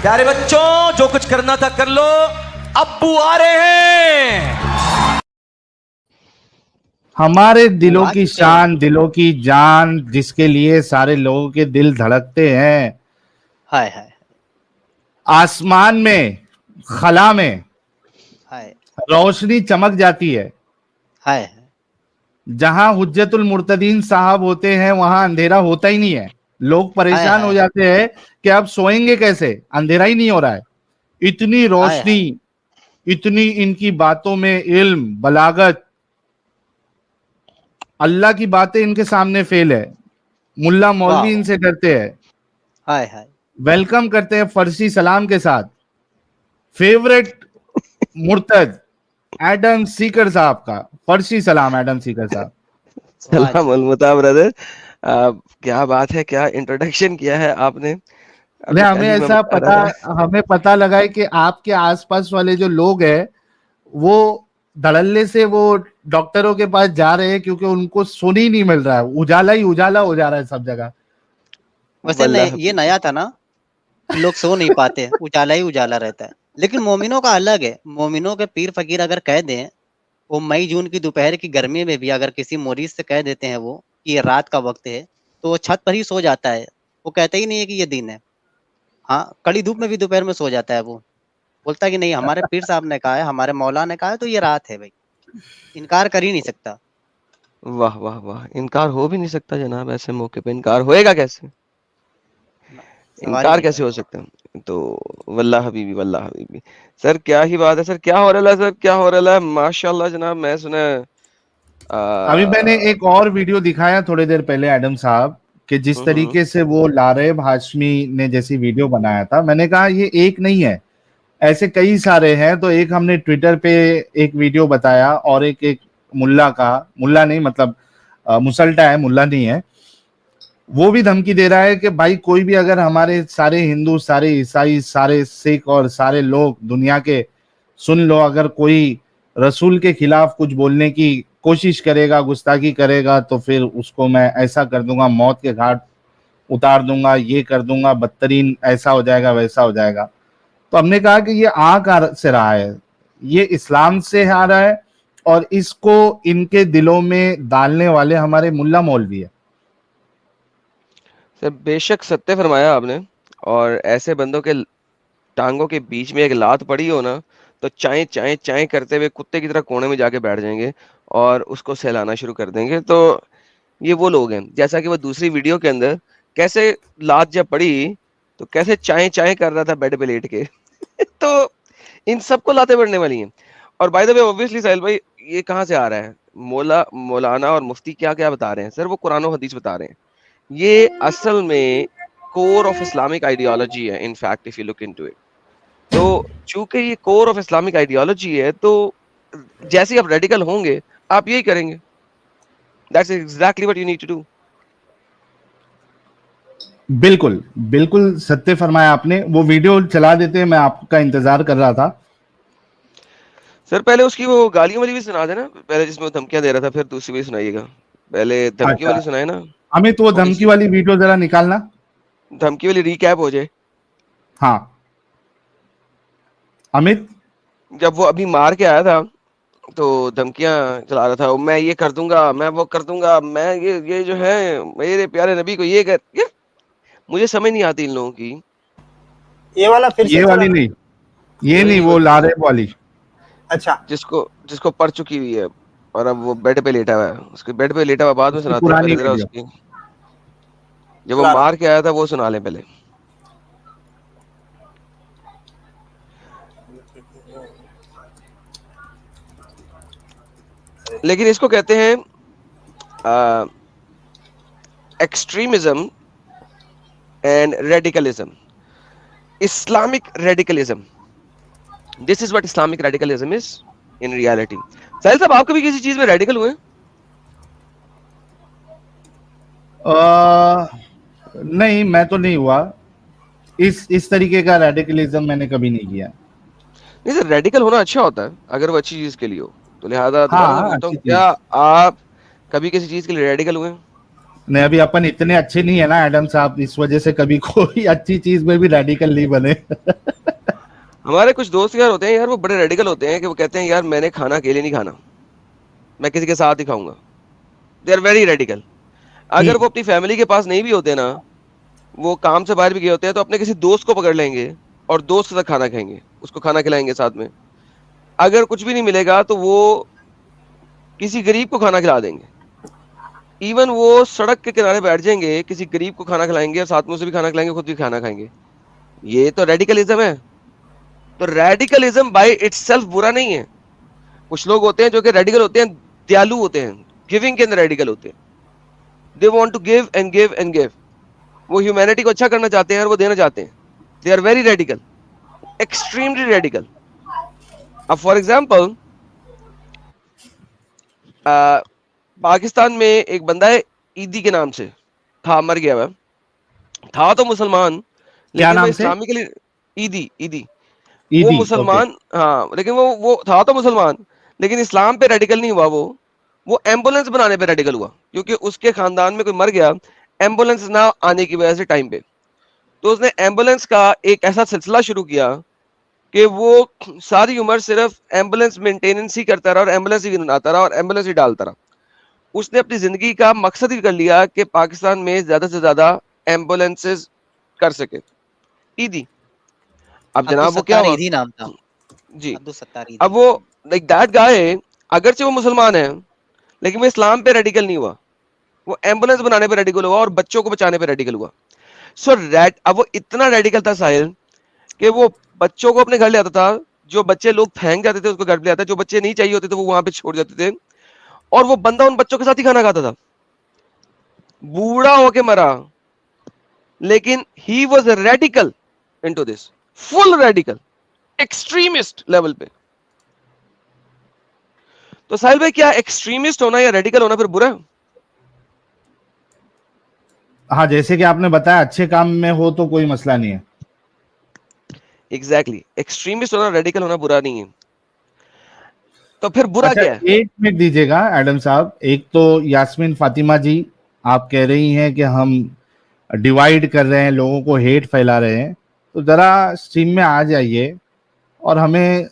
پیارے بچوں جو کچھ کرنا تھا کر لو, ابو آ رہے ہیں. ہمارے دلوں کی شان, دلوں کی جان, جس کے لیے سارے لوگوں کے دل دھڑکتے ہیں. ہائے ہائے آسمان میں, خلا میں ہائے روشنی چمک جاتی ہے. ہائے جہاں حجت المرتدین صاحب ہوتے ہیں وہاں اندھیرا ہوتا ہی نہیں ہے. لوگ پریشان ہو جاتے ہیں کہ اب سوئیں گے کیسے, اندھیرا ہی نہیں ہو رہا ہے. اتنی روشنی, اتنی ان کی باتوں میں علم, بلاغت, اللہ کی باتیں ان کے سامنے فیل ہے. ملا مولوی ان سے ڈرتے ہیں, ہائے ہائے ویلکم کرتے ہیں فرشی سلام کے ساتھ. فیورٹ مرتد ایڈم سیکر صاحب کا فرشی سلام. ایڈم سیکر صاحب سلام المتا برادر, کیا بات ہے, کیا انٹروڈکشن کیا ہے آپ نے. ہمیں ایسا ہمیں پتا لگا ہے کہ آپ کے آس پاس والے جو لوگ ہیں وہ دھڑلے سے وہ ڈاکٹروں کے پاس جا رہے ہیں کیونکہ ان کو سن ہی نہیں مل رہا ہے. اجالا ہی اجالا ہو جا رہا ہے سب جگہ. ویسے یہ نیا تھا نا, لوگ سو نہیں پاتے, اجالا ہی اجالا رہتا ہے. لیکن مومنوں کا الگ ہے. مومنوں کے پیر فقیر اگر کہہ دیں, وہ مئی جون کی دوپہر کی گرمی میں بھی اگر کسی مریض سے کہہ دیتے ہیں وہ کہ یہ رات کا وقت ہے, تو وہ چھت پر ہی سو جاتا ہے. وہ کہتا ہی نہیں ہے کہ یہ دن ہے. ہاں, کڑی دھوپ میں بھی دوپہر میں سو جاتا ہے. وہ بولتا ہے کہ نہیں, ہمارے پیر صاحب نے کہا ہے, ہمارے مولا نے کہا ہے, تو یہ رات ہے بھائی, انکار کر ہی نہیں سکتا. واہ واہ واہ, انکار ہو بھی نہیں سکتا جناب. ایسے موقع پہ انکار ہوئے گا کیسے, سوال ہی انکار نہیں کیسے ہو پیدا. سکتا ہے. تو واللہ حبیبی, واللہ حبیبی, سر کیا ہی بات ہے. سر کیا ہو رہا ہے, سر کیا ہو رہا ہے, ماشاء اللہ جناب. میں سنا ابھی میں نے ایک اور ویڈیو دکھایا تھوڑی دیر پہلے ایڈم صاحب کہ جس طریقے سے وہ لاریب ہاشمی نے جیسی ویڈیو بنایا تھا, میں نے کہا یہ ایک نہیں ہے, ایسے کئی سارے ہیں. تو ایک ہم نے ٹویٹر پہ ایک ویڈیو بتایا, اور ایک ملا کا, ملا نہیں مطلب مسلٹا ہے, ملا نہیں ہے, وہ بھی دھمکی دے رہا ہے کہ بھائی کوئی بھی اگر ہمارے سارے ہندو, سارے عیسائی, سارے سکھ اور سارے لوگ دنیا کے سن لو, اگر کوئی رسول کے خلاف کچھ بولنے کی کوشش کرے گا, گستاخی کرے گا, تو پھر اس کو میں ایسا کر دوں گا, موت کے گھاٹ اتار دوں گا, یہ کر دوں گا, بدترین ایسا ہو جائے گا, ویسا ہو جائے گا. تو ہم نے کہا کہ یہ کہاں سے رہا ہے, یہ اسلام سے آ رہا ہے, اور اس کو ان کے دلوں میں ڈالنے والے ہمارے ملا مولوی ہے. سر بے شک ستیہ فرمایا آپ نے. اور ایسے بندوں کے ٹانگوں کے بیچ میں ایک لات پڑی ہو نا, تو چائیں چائیں چائیں کرتے ہوئے کتے کی طرح کونے میں جا کے بیٹھ جائیں گے اور اس کو سہلانا شروع کر دیں گے. تو یہ وہ لوگ ہیں, جیسا کہ وہ دوسری ویڈیو کے اندر کیسے لات جب پڑی تو کیسے چائیں چائیں کر رہا تھا بیڈ پہ لیٹ کے. تو ان سب کو لاتیں پڑنے والی ہیں. اور بائی دا وے obviously ساحل بھائی, یہ کہاں سے آ رہا ہے, مولانا اور مفتی کیا کیا بتا رہے ہیں سر, وہ قرآن و حدیث بتا رہے ہیں. یہ اصل میں کور آف اسلامک آئیڈیالوجی ہے. In fact if you look into it, تو چونکہ یہ کور آف اسلامک آئیڈیالوجی ہے, تو جیسے آپ ریڈیکل ہوں گے آپ یہی کریں گے. That's exactly what you need to do. بالکل بالکل ستیہ فرمایا آپ نے. وہ ویڈیو چلا دیتے, میں آپ کا انتظار کر رہا تھا. سر پہلے اس کی وہ گالیوں والی بھی سنا دے نا, پہلے جس میں وہ دھمکیاں دے رہا تھا, پھر دوسری بھی سنائیے گا. پہلے دھمکی اچھا والی سنائے نا امیت, وہ تھوڑی دھمکی سی, والی ویڈیو ذرا نکالنا. دھمکی والی ریکیپ ہو جائے. ہاں امیت, جب وہ ابھی مار کے آیا تھا تو دھمکیاں چلا رہا تھا, میں یہ کر دوں گا, میں وہ کر دوں گا, میں یہ جو ہے میرے پیارے نبی کو یہ کر. مجھے سمجھ نہیں آتی ان لوگوں کی. یہ والا پھر سے یہ چلا والی نا. نہیں, یہ نہیں, وہ لاریب والی. اچھا, جس کو پڑ چکی ہوئی ہے اور اب وہ بیڈ پہ لیٹا ہوا ہے. اس کے بیڈ پہ لیٹا ہوا بعد میں اس کی سناتے ہیں, پرانی پہلے ذرا اس ویڈیو. کی جب وہ سنا رہا مار ہوں. کے آیا تھا وہ سنا لیں پہلے. لیکن اس کو کہتے ہیں extremism and radicalism. Islamic radicalism, this is what Islamic radicalism is in reality. Sahil صاحب, آپ کبھی کسی چیز میں ریڈیکل ہوئے؟ نہیں, میں تو نہیں ہوا. اس طریقے کا ریڈیکلزم میں نے کبھی نہیں کیا. نہیں سر, ریڈیکل ہونا اچھا ہوتا ہے اگر وہ اچھی چیز کے لیے ہو. تو لہٰذا دوبارہ سے ہاں پوچھتا ہوں, اچھی چیز. کیا آپ کبھی کسی چیز کے لیے ریڈیکل ہوئے؟ नहीं, अभी अपन इतने अच्छे नहीं है ना एडम साहब, इस वजह से कभी कोई अच्छी चीज में भी रेडिकल नहीं बने। हमारे कुछ दोस्त यार होते हैं यार, वो बड़े रेडिकल होते हैं कि वो कहते हैं यार मैंने खाना अकेले नहीं खाना, मैं किसी के साथ ही खाऊंगा। They are very radical. अगर वो अपनी फैमिली के पास नहीं भी होते ना, वो काम से बाहर भी गए होते हैं, तो अपने किसी दोस्त को पकड़ लेंगे और दोस्त के साथ खाना खाएंगे, उसको खाना खिलाएंगे साथ में। अगर कुछ भी नहीं मिलेगा तो वो किसी गरीब को खाना खिला देंगे। इवन वो सड़क के किनारे बैठ जाएंगे, किसी गरीब को खाना खिलाएंगे और साथ में उसे भी खाना खिलाएंगे, खुद भी खाना खाएंगे। ये तो रेडिकलिज्म है। तो रेडिकलिज्म बाय इटसेल्फ बुरा नहीं है। कुछ लोग होते हैं जो कि रेडिकल होते हैं, दयालु होते हैं, गिविंग के अंदर रेडिकल होते हैं। They want to give and give and give. वो ह्यूमैनिटी को अच्छा करना चाहते हैं और वो देना चाहते हैं। They are very radical, extremely radical. अब फॉर एग्जाम्पल पाकिस्तान में एक बंदा है ईदी के नाम से, था, मर गया वह, था तो मुसलमान, क्या लेकिन नाम वो से? इस्लामिकली ईदी ईदी वो ईदी, मुसलमान, हाँ, लेकिन वो था तो मुसलमान, लेकिन इस्लाम पे रेडिकल नहीं हुआ। वो एम्बुलेंस बनाने पे रेडिकल हुआ, क्योंकि उसके खानदान में कोई मर गया एम्बुलेंस ना आने की वजह से टाइम पे। तो उसने एम्बुलेंस का एक ऐसा सिलसिला शुरू किया कि वो सारी उम्र सिर्फ एम्बुलेंस मेंटेनेंस ही करता रहा और एम्बुलेंस ही बनाता रहा और एम्बुलेंस ही डालता रहा। उसने अपनी जिंदगी का मकसद ही कर लिया कि पाकिस्तान में ज्यादा से ज्यादा एम्बुलेंसेस कर सके। ईदी। अब जनाब वो क्या हुआ ईदी नाम था जी, अब्दुल सत्तार ईदी। अब वो लाइक दैट गाय, अगरचे वो मुसलमान है लेकिन वो इस्लाम पे रेडिकल नहीं हुआ, वो एम्बुलेंस बनाने पे रेडिकल हुआ और बच्चों को बचाने पे रेडिकल हुआ। सो अब वो इतना रेडिकल था साहिल कि वो बच्चों को अपने घर ले आता था, जो बच्चे लोग फेंक जाते थे उसको घर ले आता, जो बच्चे नहीं चाहिए होते थे वो वहां पे छोड़ जाते थे, और वो बंदा उन बच्चों के साथ ही खाना खाता था। बूढ़ा होके मरा, लेकिन he was radical into this, full radical, extremist level पे। तो साहिल भाई, क्या एक्सट्रीमिस्ट होना या रेडिकल होना फिर बुरा है? हाँ, जैसे कि आपने बताया अच्छे काम में हो तो कोई मसला नहीं है। एग्जैक्टली, एक्सट्रीमिस्ट होना, रेडिकल होना बुरा नहीं है। तो फिर बुरा अच्छा, क्या है? एक मिनट दीजिएगा एडम साहब। एक तो यास्मीन फातिमा जी, आप कह रही हैं कि हम डिवाइड कर रहे हैं, लोगों को हेट फैला रहे हैं, तो जरा स्ट्रीम में आ जाइए और हमें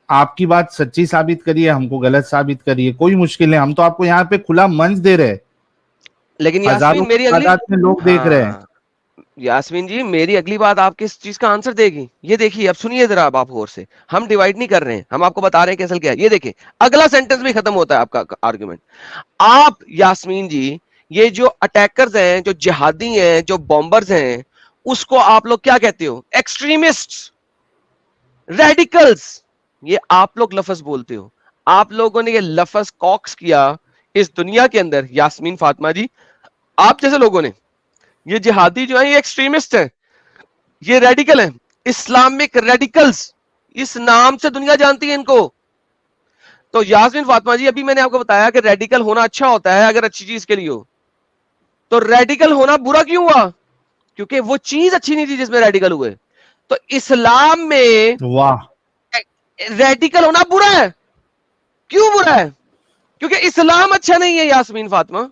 आपकी बात सच्ची साबित करिए, हमको गलत साबित करिए, कोई मुश्किल नहीं। हम तो आपको यहाँ पे खुला मंच दे रहे हैं, लेकिन हजारों यास्मीन, मेरी की अगली, तादाद में लोग देख रहे हैं। यास्मीन जी, मेरी अगली बात आपकी इस चीज का आंसर देगी। ये देखिए, अब सुनिए जरा आप गौर से, हम डिवाइड नहीं कर रहे हैं, हम आपको बता रहे हैं कि असल क्या है। ये देखिए, अगला सेंटेंस भी खत्म होता है आपका आर्गुमेंट। आप यास्मीन जी, ये जो अटैकर्स हैं, जो जिहादी हैं, जो बॉम्बर्स हैं, उसको आप लोग क्या कहते हो? Extremist, radicals. ये आप लोग लफ्ज बोलते हो। आप लोगों ने ये लफ्ज कॉक्स किया इस दुनिया के अंदर, यास्मीन फातिमा जी, आप जैसे लोगों ने। ये जिहादी जो है ये एक्सट्रीमिस्ट है, ये रेडिकल है, इस्लामिक रेडिकल्स, इस नाम से दुनिया जानती है इनको। तो यास्मीन फातिमा जी, अभी मैंने आपको बताया कि रेडिकल होना अच्छा होता है अगर अच्छी चीज के लिए हो। तो रेडिकल होना बुरा क्यों हुआ? क्योंकि वो चीज अच्छी नहीं थी जिसमें रेडिकल हुए। तो इस्लाम में वाह, रेडिकल होना बुरा है। क्यों बुरा है? क्योंकि इस्लाम अच्छा नहीं है यास्मीन फातिमा,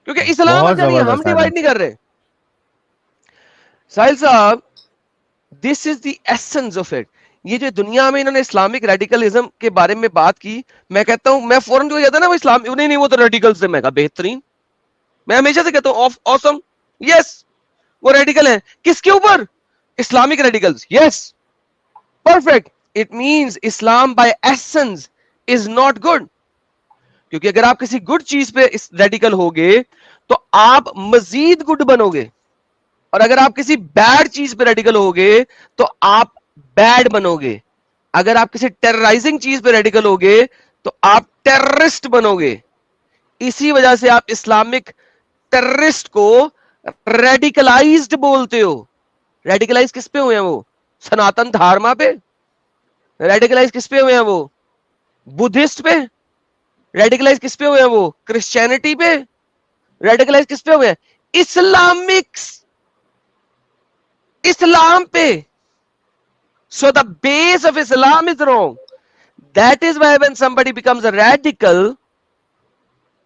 क्योंकि इस्लाम बहुत अच्छा नहीं है। हम जबरदस्त डिवाइड नहीं कर रहे साहिल साहब, this is the essence of it. ये जो दुनिया में इन्होंने इस्लामिक रेडिकलिज्म के बारे में बात की, मैं कहता हूं, मैं फौरन जो कहता ना वो इस्लाम, नहीं वो तो रेडिकल्स है, मैं कहा बेहतरीन, मैं हमेशा से कहता हूं ऑसम, यस वो रेडिकल है। किसके ऊपर? Islamic radicals, yes, perfect. It means Islam by essence is not good, क्योंकि अगर आप किसी गुड चीज पे रेडिकल होगे तो आप मजीद गुड बनोगे, और अगर आप किसी बैड चीज पे रेडिकल होगे तो आप बैड बनोगे। अगर आप किसी टेरराइजिंग चीज पे रेडिकल होगे तो आप टेररिस्ट बनोगे। इसी वजह से आप इस्लामिक टेररिस्ट को रेडिकलाइज्ड बोलते हो। रेडिकलाइज किस पे हुए हैं? वो सनातन धर्म पे। रेडिकलाइज किस पे हुए हैं? वो बुद्धिस्ट पे। रेडिकलाइज किस पे हुए हैं? वो क्रिश्चियनिटी पे। रेडिकलाइज किस पे हुए हैं? इस्लाम पे। So the base of Islam is wrong. That is why when somebody becomes a radical,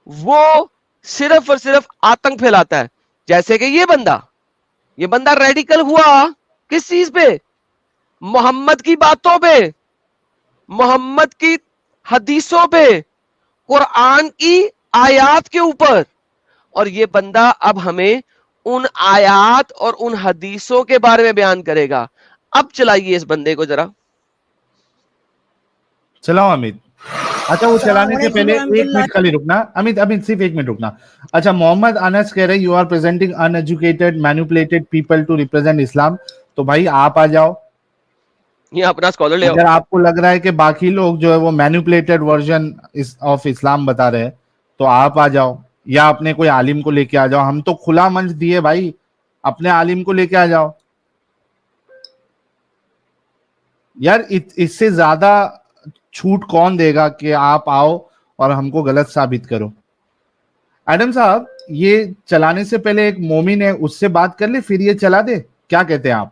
وہ صرف اور صرف آتنک پھیلاتا ہے. جیسے کہ یہ بندہ ریڈیکل ہوا کس چیز پہ؟ محمد کی باتوں پہ, محمد کی حدیثوں پہ, قرآن کی آیات کے اوپر. اور یہ بندہ اب ہمیں ان آیات اور ان حدیثوں کے بارے میں بیان کرے گا. اب چلائیے اس بندے کو ذرا. چلاؤ امت. اچھا وہ چلانے سے پہلے ایک منٹ خالی رکنا امت, صرف ایک منٹ رکنا. اچھا محمد انس کہہ رہے you are presenting uneducated manipulated people to represent Islam. تو بھائی آپ آ جاؤ, یہ اپنا اسکالر لے آؤ. اگر آپ کو لگ رہا ہے کہ باقی لوگ جو ہے وہ مینیپولیٹڈ ورژن آف اسلام بتا رہے ہیں تو آپ آ جاؤ, یا اپنے کوئی عالم کو لے کے آ جاؤ. ہم تو کھلا منچ دیے بھائی, اپنے عالم کو لے کے آ جاؤ یار. اس سے زیادہ چھوٹ کون دے گا کہ آپ آؤ اور ہم کو غلط ثابت کرو. ایڈم صاحب یہ چلانے سے پہلے ایک مومن ہے, اس سے بات کر لے پھر یہ چلا دے, کیا کہتے ہیں آپ؟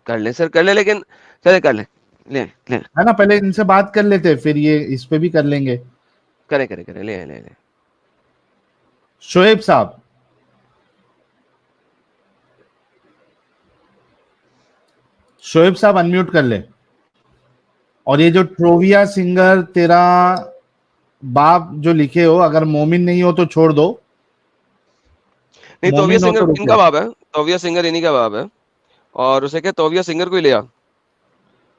کر لیں سر, کر لیں, لیکن چلے کر لیں, لیں ہے نا, پہلے ان سے بات کر لیتے پھر یہ اس پہ بھی کر لیں گے. کریں لیں. شعیب صاحب, شعیب صاحب انمیوٹ کر لے. اور یہ جو ٹروویا سنگر تیرا باپ جو لکھے ہو, اگر مومن نہیں ہو تو چھوڑ دو. نہیں, توویہ مومن ہو سنگر تو ان رک کا جاؤ. باب ہے, توویہ سنگر انہی کا باب ہے. اور اسے کہ توویہ سنگر کو ہی لیا,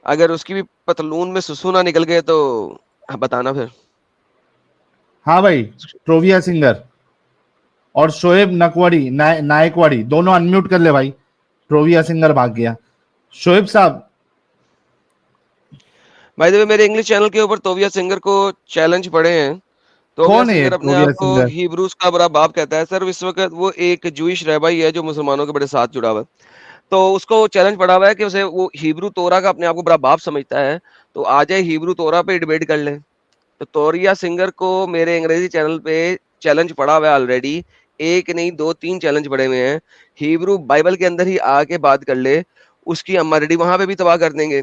اگر اس کی بھی پتلون میں سسو نہ نکل گئے تو بتانا پھر. ہاں بھائی, ٹروویا سنگر اور شعیب نکوڑی نائکواڑی دونوں انمیوٹ کر لے بھائی. ٹروویا سنگر بھاگ گیا. شعیب صاحب, بھائی دیکھو میرے انگلش چینل کے اوپر توویہ سنگر کو چیلنج پڑے ہیں. توویہ کون ہے یہ سنگر اپنے ٹروویا آپ کو سنگر؟ ہیبروز کا بڑا باپ کہتا ہے. سر اس وقت وہ ایک جوئش رہبائی ہے جو مسلمانوں کے بڑے ساتھ جڑا ہوا ہے, تو اس کو چیلنج پڑا ہوا ہے کہ اسے وہ ہیبرو تورا کا اپنے آپ کو بڑا باپ سمجھتا ہے, تو آ جائے ہیبرو تورا پہ ڈیبیٹ کر لیں. تو توویہ سنگر کو میرے انگریزی چینل پہ چیلنج پڑا ہوا ہے آلریڈی, ایک نہیں 2-3 چیلنج پڑے ہوئے ہیں. ہیبرو بائبل کے اندر ہی آ کے بات کر لے, اس کی ہم ریڈی وہاں پہ بھی تباہ کر دیں گے.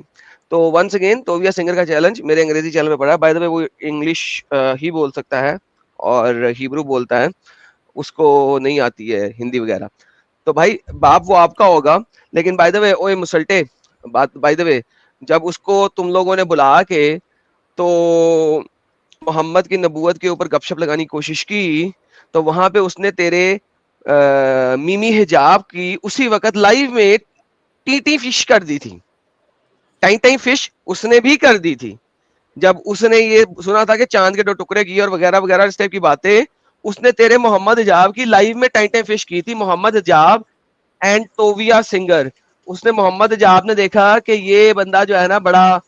تو ونس اگین توویہ سنگر کا چیلنج میرے انگریزی چینل پہ پڑا ہے. بائی دا وے وہ انگلش ہی بول سکتا ہے اور ہیبرو بولتا ہے, اس کو نہیں آتی ہے ہندی وغیرہ. تو بھائی باپ وہ آپ کا ہوگا, لیکن بائی دا وے اوے مسلٹے بات, بائی دا وے جب اس کو تم لوگوں نے بلا کے تو محمد کی نبوت کے اوپر گپ شپ لگانے کی کوشش کی, تو وہاں پہ اس نے تیرے میمی حجاب کی اسی وقت لائیو میں ٹی فش کر دی تھی. ٹائیں فش اس نے بھی کر دی تھی. جب اس نے یہ سنا تھا کہ چاند کے 2 ٹکڑے کیے اور وغیرہ وغیرہ اس ٹائپ کی باتیں, اس نے تیرے محمد حجاب کی لائیو میں ٹائیں فش کی تھی. محمد حجاب اینڈ توویہ سنگر, اس نے محمد حجاب نے دیکھا کہ یہ بندہ جو ہے نا بڑا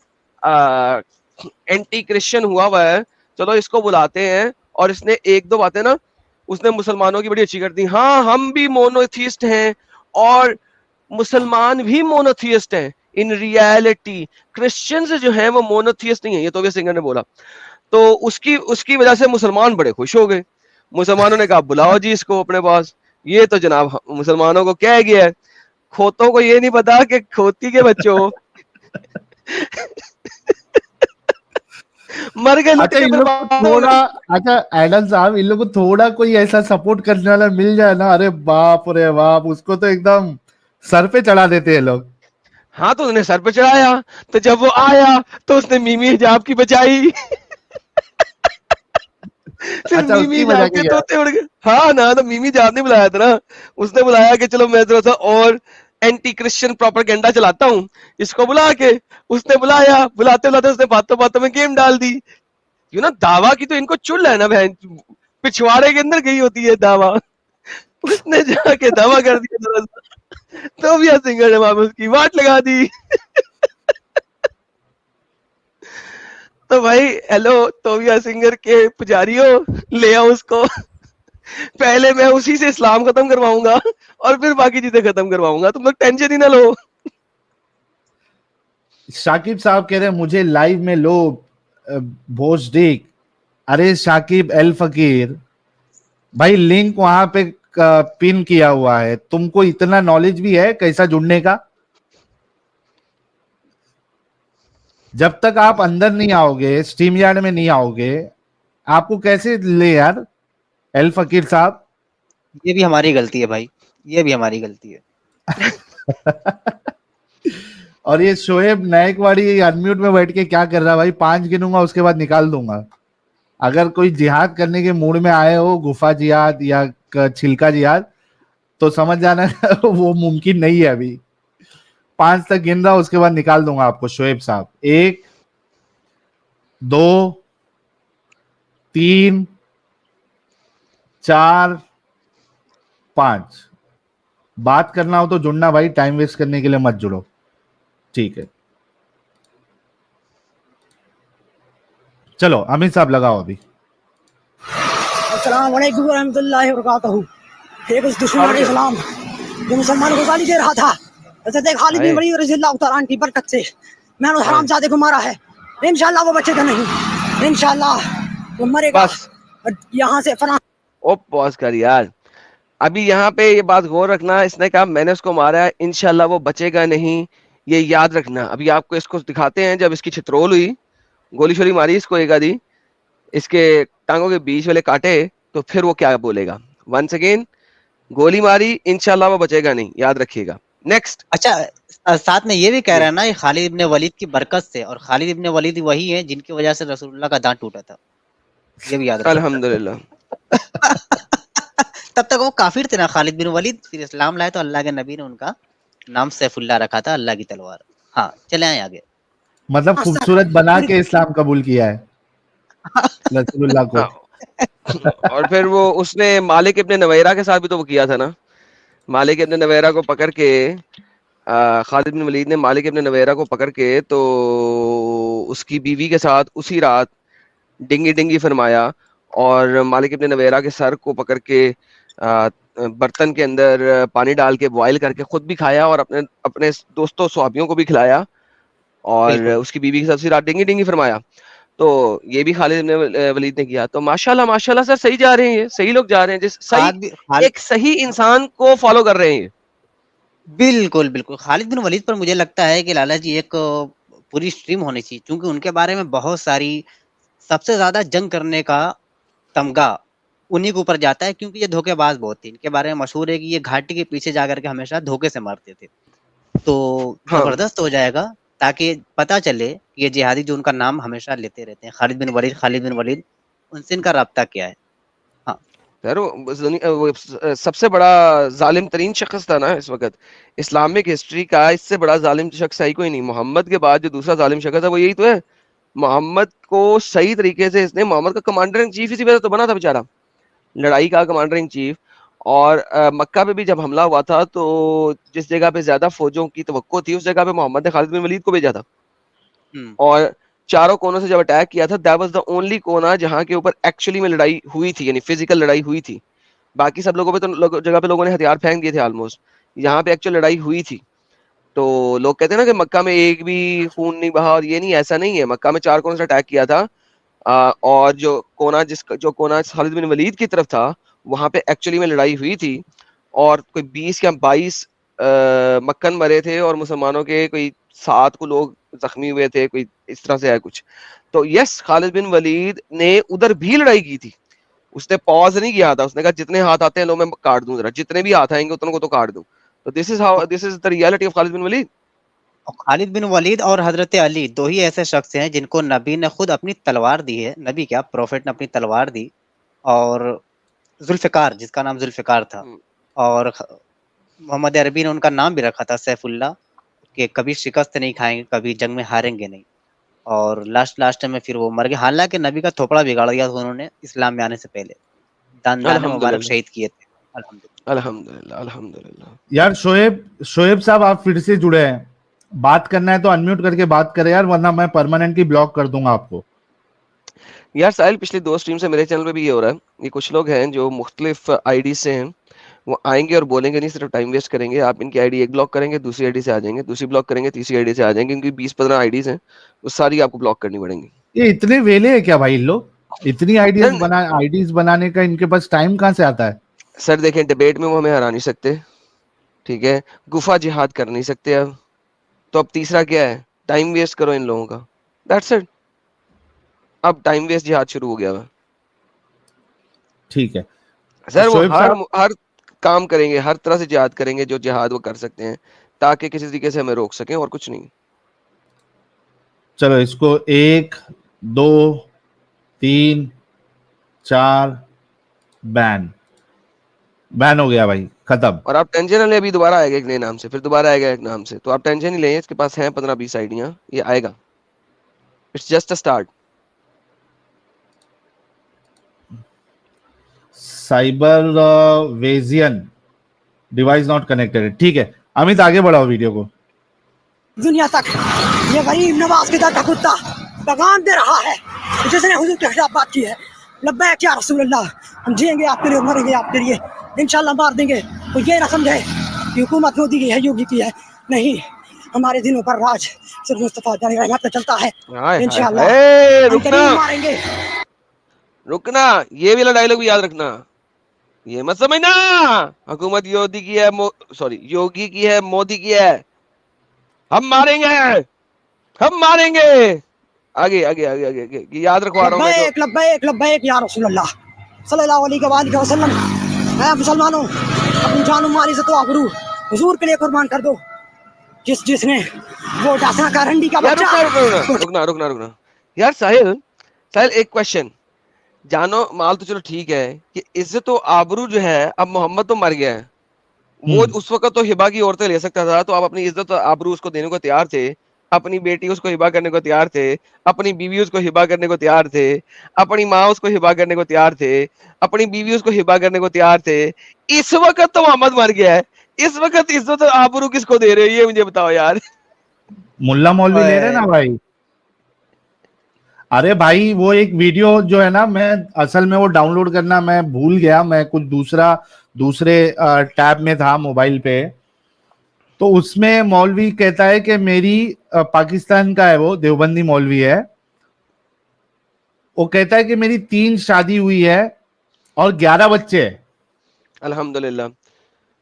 اینٹی کرسچن ہوا ہے, چلو اس کو بلاتے ہیں. اور اس نے 1-2 باتیں نا اس نے مسلمانوں کی بڑی اچھی کر دی. ہاں ہم بھی مونوتھیسٹ ہیں اور مسلمان بھی مونوتھیسٹ ہیں. ان ریالٹی کرسچنز جو ہیں وہ مونوتھیسٹ نہیں ہیں, یہ توویہ سنگر نے بولا. تو اس کی وجہ سے مسلمان بڑے خوش ہو گئے. مسلمانوں نے کہا بلاؤ جی اس کو اپنے پاس. یہ تو جناب مسلمانوں کو کہہ گیا ہے, کھوتوں کو یہ نہیں پتا کہ کھوتی کے بچوں مر گئے لٹ اچھا کے ان پھر لوگ کو تھوڑا, اچھا ایڈم صاحب ان لوگ کو تھوڑا کوئی ایسا سپورٹ کرنے والا مل جائے نا, ارے باپ رے باپ, اس کو تو ایک دم سر پہ چڑھا دیتے ہیں لوگ. ہاں تو اس نے سر پہ چڑھایا, تو جب وہ آیا تو اس نے میمی حجاب کی بچائی. پھر اچھا اس میمی کی وجہ حجاب کے کیا؟ طوطے اڑ گئے. ہاں نا, تو میمی حجاب نہیں بلایا تھا نا, اس نے بلایا کہ چلو میں تھوڑا سا اور اینٹی کرسچن پروپیگنڈا چلاتا ہوں, اس کو بلا کے اس نے بلایا. بلاتے بلاتے اس نے باتوں باتوں میں گیم ڈال دی. یو نا دعویٰ کی تو ان کو چل ہے نا بہن, پچھواڑے کے اندر گئی ہوتی ہے دعویٰ. اس نے جا کے دعویٰ کر دیا, توویہ سنگر نے وہاں پہ اس کی واٹ لگا دی. تو بھائی ہیلو توویہ سنگر کے پجاریوں, لے آؤ اس کو. پہلے میں اسی سے اسلام ختم کرواؤں گا اور پھر باقی چیزیں ختم کرواؤں گا, تم لوگ ٹینشن ہی نہ لو. شاکب صاحب کہہ رہے ہیں مجھے لائیو میں لو بھوج دیکھ. ارے شاکب ایل فقیر بھائی, لنک وہاں پہ پن کیا ہوا ہے, تم کو اتنا نالج بھی ہے کیسا جڑنے کا؟ جب تک آپ اندر نہیں آؤ گے, اسٹریم یارڈ میں نہیں آؤ گے, آپ کو کیسے لے یار. एल फकीर साहब, ये भी हमारी गलती है भाई, ये भी हमारी गलती है। और ये शोएब नायकवाड़ी अनम्यूट में बैठ के क्या कर रहा है भाई? 5 गिनूंगा उसके बाद निकाल दूंगा। अगर कोई जिहाद करने के मूड में आए हो, गुफा जिहाद या छिलका जिहाद, तो समझ जाना वो मुमकिन नहीं है अभी। 5 तक गिन रहा हूं, उसके बाद निकाल दूंगा आपको शोएब साहब। 1 2 3 4 5। बात करना हो तो जुड़ना भाई, टाइम वेस्ट करने के लिए मत जुड़ो, ठीक है? चलो अमित साहब लगाओ अभी। अस्सलाम वालेकुम रहमतुल्लाहि व बरकातहू। एक उस दुश्मन इस्लाम जो मुसलमान को गाली दे रहा था, हज़रत खालिद बिन वलीद रज़ियल्लाहु तआला अन्हु की बरकत से मैंने उस हरामजादे को मारा है। इंशाअल्लाह वो बचेगा नहीं, इंशाअल्लाह वो मरेगा। बस यहाँ से फना ओ पॉज कर यार, अभी यहाँ पे ये बात गौर रखना, इसने कहा मैंने उसको मारा है, इंशाल्लाह वो बचेगा नहीं, ये याद रखना। अभी आपको इसको दिखाते हैं, जब इसकी छित्रोल हुई, गोली शोली मारी इसको एक आधी, इसके टांगों के बीच वाले काटे, तो फिर वो क्या बोलेगा। वंस अगेन, गोली मारी, इंशाल्लाह वो बचेगा नहीं, याद रखिएगा। नेक्स्ट। अच्छा साथ में ये भी कह रहा है ना, ये खालिद इब्ने वलीद की बरकत से, और खालिद इब्ने वलीद वही है जिनकी वजह से रसूलुल्लाह का दांत टूटा था, ये भी याद रखना। अल्हम्दुलिल्लाह। तब तक वो काफिर थे ना खालिद बिन वलीद, फिर इस्लाम लाए तो अल्लाह के नबी ने उनका नाम सैफुल्लाह रखा था, अल्लाह की तलवार। हाँ चले आए आगे। मतलब खूबसूरत बना के इस्लाम कबूल किया है रसूलुल्लाह को। और फिर वो उसने मालिक इब्ने नवैरा के साथ भी तो वो किया था ना, मालिक इब्ने नवैरा को पकड़ के, खालिद बिन वलीद ने मालिक इब्ने नवैरा को पकड़ के तो उसकी बीवी के साथ उसी रात डिंगी डिंगी फरमाया, और मालिक इब्ने नवैरा के सर को पकड़ के बर्तन के अंदर पानी डाल के बॉयल करके खुद भी खाया, और अपने अपने दोस्तों सहाबियों को भी खिलाया, और उसकी बीवी के साथ उसी रात डिंगी डिंगी फरमाया। तो ये भी खालिद इब्ने वलीद ने किया। तो माशाल्लाह माशाल्लाह सर, सही जा रहे हैं, ये सही लोग जा रहे हैं, जिस सही एक सही इंसान को फॉलो कर रहे हैं। बिल्कुल बिल्कुल। खालिद बिन वलीद पर मुझे लगता है कि लाला जी एक पूरी स्ट्रीम होनी चाहिए, क्योंकि उनके बारे में बहुत सारी, सबसे ज्यादा जंग करने का तमगा उन्हीं के ऊपर जाता है, क्योंकि ये धोखेबाज बहुत थे। इनके बारे में मशहूर है कि ये घाटी के पीछे जाकर के हमेशा धोखे से मारते थे। तो जबरदस्त हो जाएगा, ताकि पता चले कि ये जिहादी जो उनका नाम हमेशा लेते रहते हैं, खालिद बिन वलीद, उनसे इनका राब्ता क्या है। हाँ यार वो सबसे बड़ा जालिम तरीन शख्स था ना इस वक्त इस्लामिक हिस्ट्री का, इससे बड़ा जालिम शख्स है कोई नहीं। मोहम्मद के बाद जो दूसरा जालिम शख्स है वो यही तो है। मोहम्मद को सही तरीके से इसने, मोहम्मद का कमांडर इन चीफ इसी वजह तो बना था बेचारा, लड़ाई का कमांडर इन चीफ। और मक्का पे भी जब हमला हुआ था, तो जिस जगह पे ज्यादा फौजों की तवक्को थी, उस जगह पे मोहम्मद ने खालिद बिन वलीद को भेजा था, और चारों कोनों से जब अटैक किया था, दैट वाज द ओनली कोना जहां के ऊपर एक्चुअली में लड़ाई हुई थी, यानी फिजिकल लड़ाई हुई थी। बाकी सब लोगों पे तो जगह पे लोगों ने हथियार फेंक दिए थे ऑलमोस्ट, यहाँ पे एक्चुअल लड़ाई हुई थी। तो लोग कहते हैं ना कि मक्का में एक भी खून नहीं बहा, और ये नहीं, ऐसा नहीं है। मक्का में चार कोनों से अटैक किया था, और जो कोना खालिद बिन वलीद की तरफ था, वहां पे एक्चुअली में लड़ाई हुई थी, और कोई 20 या 22 मक्कन मरे थे, और मुसलमानों के कोई 7 को लोग जख्मी हुए थे, कोई इस तरह से है कुछ। तो यस, खालिद बिन वलीद ने उधर भी लड़ाई की थी, उसने पॉज नहीं किया था, उसने कहा जितने हाथ आते हैं लो मैं काट दूं, जरा जितने भी हाथ आएंगे उतनों को तो काट दूं। तो this is the reality of Khalid bin Walid. और खालिद बिन वलीद और हजरत अली दो ही ऐसे शख्स हैं जिनको नबी ने खुद अपनी तलवार दी है, नबी क्या, प्रोफेट ने अपनी तलवार दी। और जुल्फिकार, जिसका नाम जुल्फिकार था, और मोहम्मद अरबी ने उनका नाम भी रखा था सैफुल्लाह, कि कभी शिकस्त नहीं खाएंगे, कभी जंग में हारेंगे नहीं। और लास्ट में फिर वो मर गए, हालांकि नबी का थोपड़ा बिगाड़ दिया था उन्होंने इस्लाम में आने से पहले, दान मुबारक शहीद किए थे। अल्हम्दुलिल्लाह अल्हम्दुलिल्लाह। यार शोएब साहब, आप फिर से जुड़े हैं, बात करना है तो अनम्यूट करके बात करें यार, वरना मैं परमानेंटली ब्लॉक कर दूंगा आपको। यार साहिल, पिछली 2 स्ट्रीम से मेरे चैनल पे भी ये हो रहा है, ये कुछ लोग हैं जो मुख्तलिफ आईडी से हैं, वो आएंगे और बोलेंगे नहीं, सिर्फ टाइम वेस्ट करेंगे। आप इनकी आईडी एक ब्लॉक करेंगे, दूसरी आईडी से आ जाएंगे, दूसरी ब्लॉक करेंगे, तीसरी आईडी से आ जाएंगे, इनकी 20-15 आईडीज हैं, वो सारी आपको ब्लॉक करनी पड़ेंगी। ये इतने वेले है क्या भाई लोग? इतनी आईडीज बनाने का इनके पास टाइम कहाँ से आता है? सर देखें, डिबेट में वो हमें हरा नहीं सकते, ठीक है, गुफा जिहाद कर नहीं सकते, अब तो अब तीसरा क्या है, टाइम वेस्ट करो इन लोगों का, दैट्स इट। अब टाइम वेस्ट जिहाद शुरू हो गया है। ठीक है, سر وہ شعیب صاحب ہر کام کریں گے, ہر طرح سے جہاد کریں گے جو جہاد وہ کر سکتے ہیں, تاکہ کسی طریقے سے ہمیں روک سکیں, اور کچھ نہیں. چلو اس کو 1 2 3 4 بین ہو گیا بھائی, ختم. اور آپ ٹینشن نہ لیں, ابھی دوبارہ آئے گا ایک نئے نام سے, پھر دوبارہ آئے گا ایک نام سے, تو آپ ٹینشن نہیں لیں, اس کے پاس ہیں 15-20 آئیڈیاں, یہ آئے گا. It's just a start. Cyber vision device not connected, ٹھیک ہے. امیت آگے بڑھاؤ ویڈیو کو. دنیا تک یہ غریب نواز کے در کا کتا پیغام دے رہا ہے جس نے حضور کے خلاف بات کی ہے. لبیک یا رسول اللہ, ہم جئیں گے آپ کے لیے, مریں گے آپ کے لیے, انشاءاللہ مار دیں گے. تو یہ نہ سمجھے کہ حکومت مودی کی ہے, یوگی کی ہے, نہیں. ہمارے دلوں پر راج صرف مصطفیٰ جان رحمت کا چلتا ہے. انشاءاللہ ہم قریب ماریں گے. رکنا, یہ والا ڈائلگ بھی یاد رکھنا, یہ مت سمجھنا حکومت یودی کی ہے, سوری یوگی کی ہے, مودی کی ہے. ہم ماریں گے, ہم ماریں گے. آگے آگے آگے آگے یاد رکھوا رہا ہوں میں. لبیک لبیک لبیک یا رسول اللہ صلی اللہ علیہ وآلہ وسلم. اے مسلمانوں, اپنی جان و مال عزت و آبرو حضور کے لیے قربان کر دو. جس نے وہ ڈاسنا کا رنڈی کا بچہ. رکنا رکنا رکنا یار. ساحل ایک کوشچن, جانو مال تو چلو ٹھیک ہے, کہ عزت و آبرو جو ہے, اب محمد تو مر گیا ہے, وہ اس وقت تو ہبا کی عورتیں لے سکتا تھا, تو آپ اپنی عزت و آبرو اس کو دینے کو تیار تھے, اپنی بیٹی اس کو ہبا کرنے کو تیار تھے, اپنی بیوی اس کو ہبا کرنے کو تیار تھے, اپنی ماں اس کو ہبا کرنے کو تیار تھے, اپنی بیوی اس کو ہبا کرنے کو تیار تھے. اس وقت تو محمد مر گیا ہے, اس وقت عزت و آبرو کس کو دے رہے ہو, یہ مجھے بتاؤ یار. ملا مولوی لے رہے نا بھائی. ارے بھائی وہ ایک ویڈیو جو ہے نا, میں اصل میں وہ ڈاؤن لوڈ کرنا میں بھول گیا, میں کچھ دوسرے ٹیب میں تھا موبائل پہ, تو اس میں مولوی کہتا ہے کہ میری پاکستان کا ہے, وہ دیوبندی مولوی ہے, وہ کہتا ہے کہ میری 3 شادی ہوئی ہے اور 11 بچے ہیں. الحمدللہ.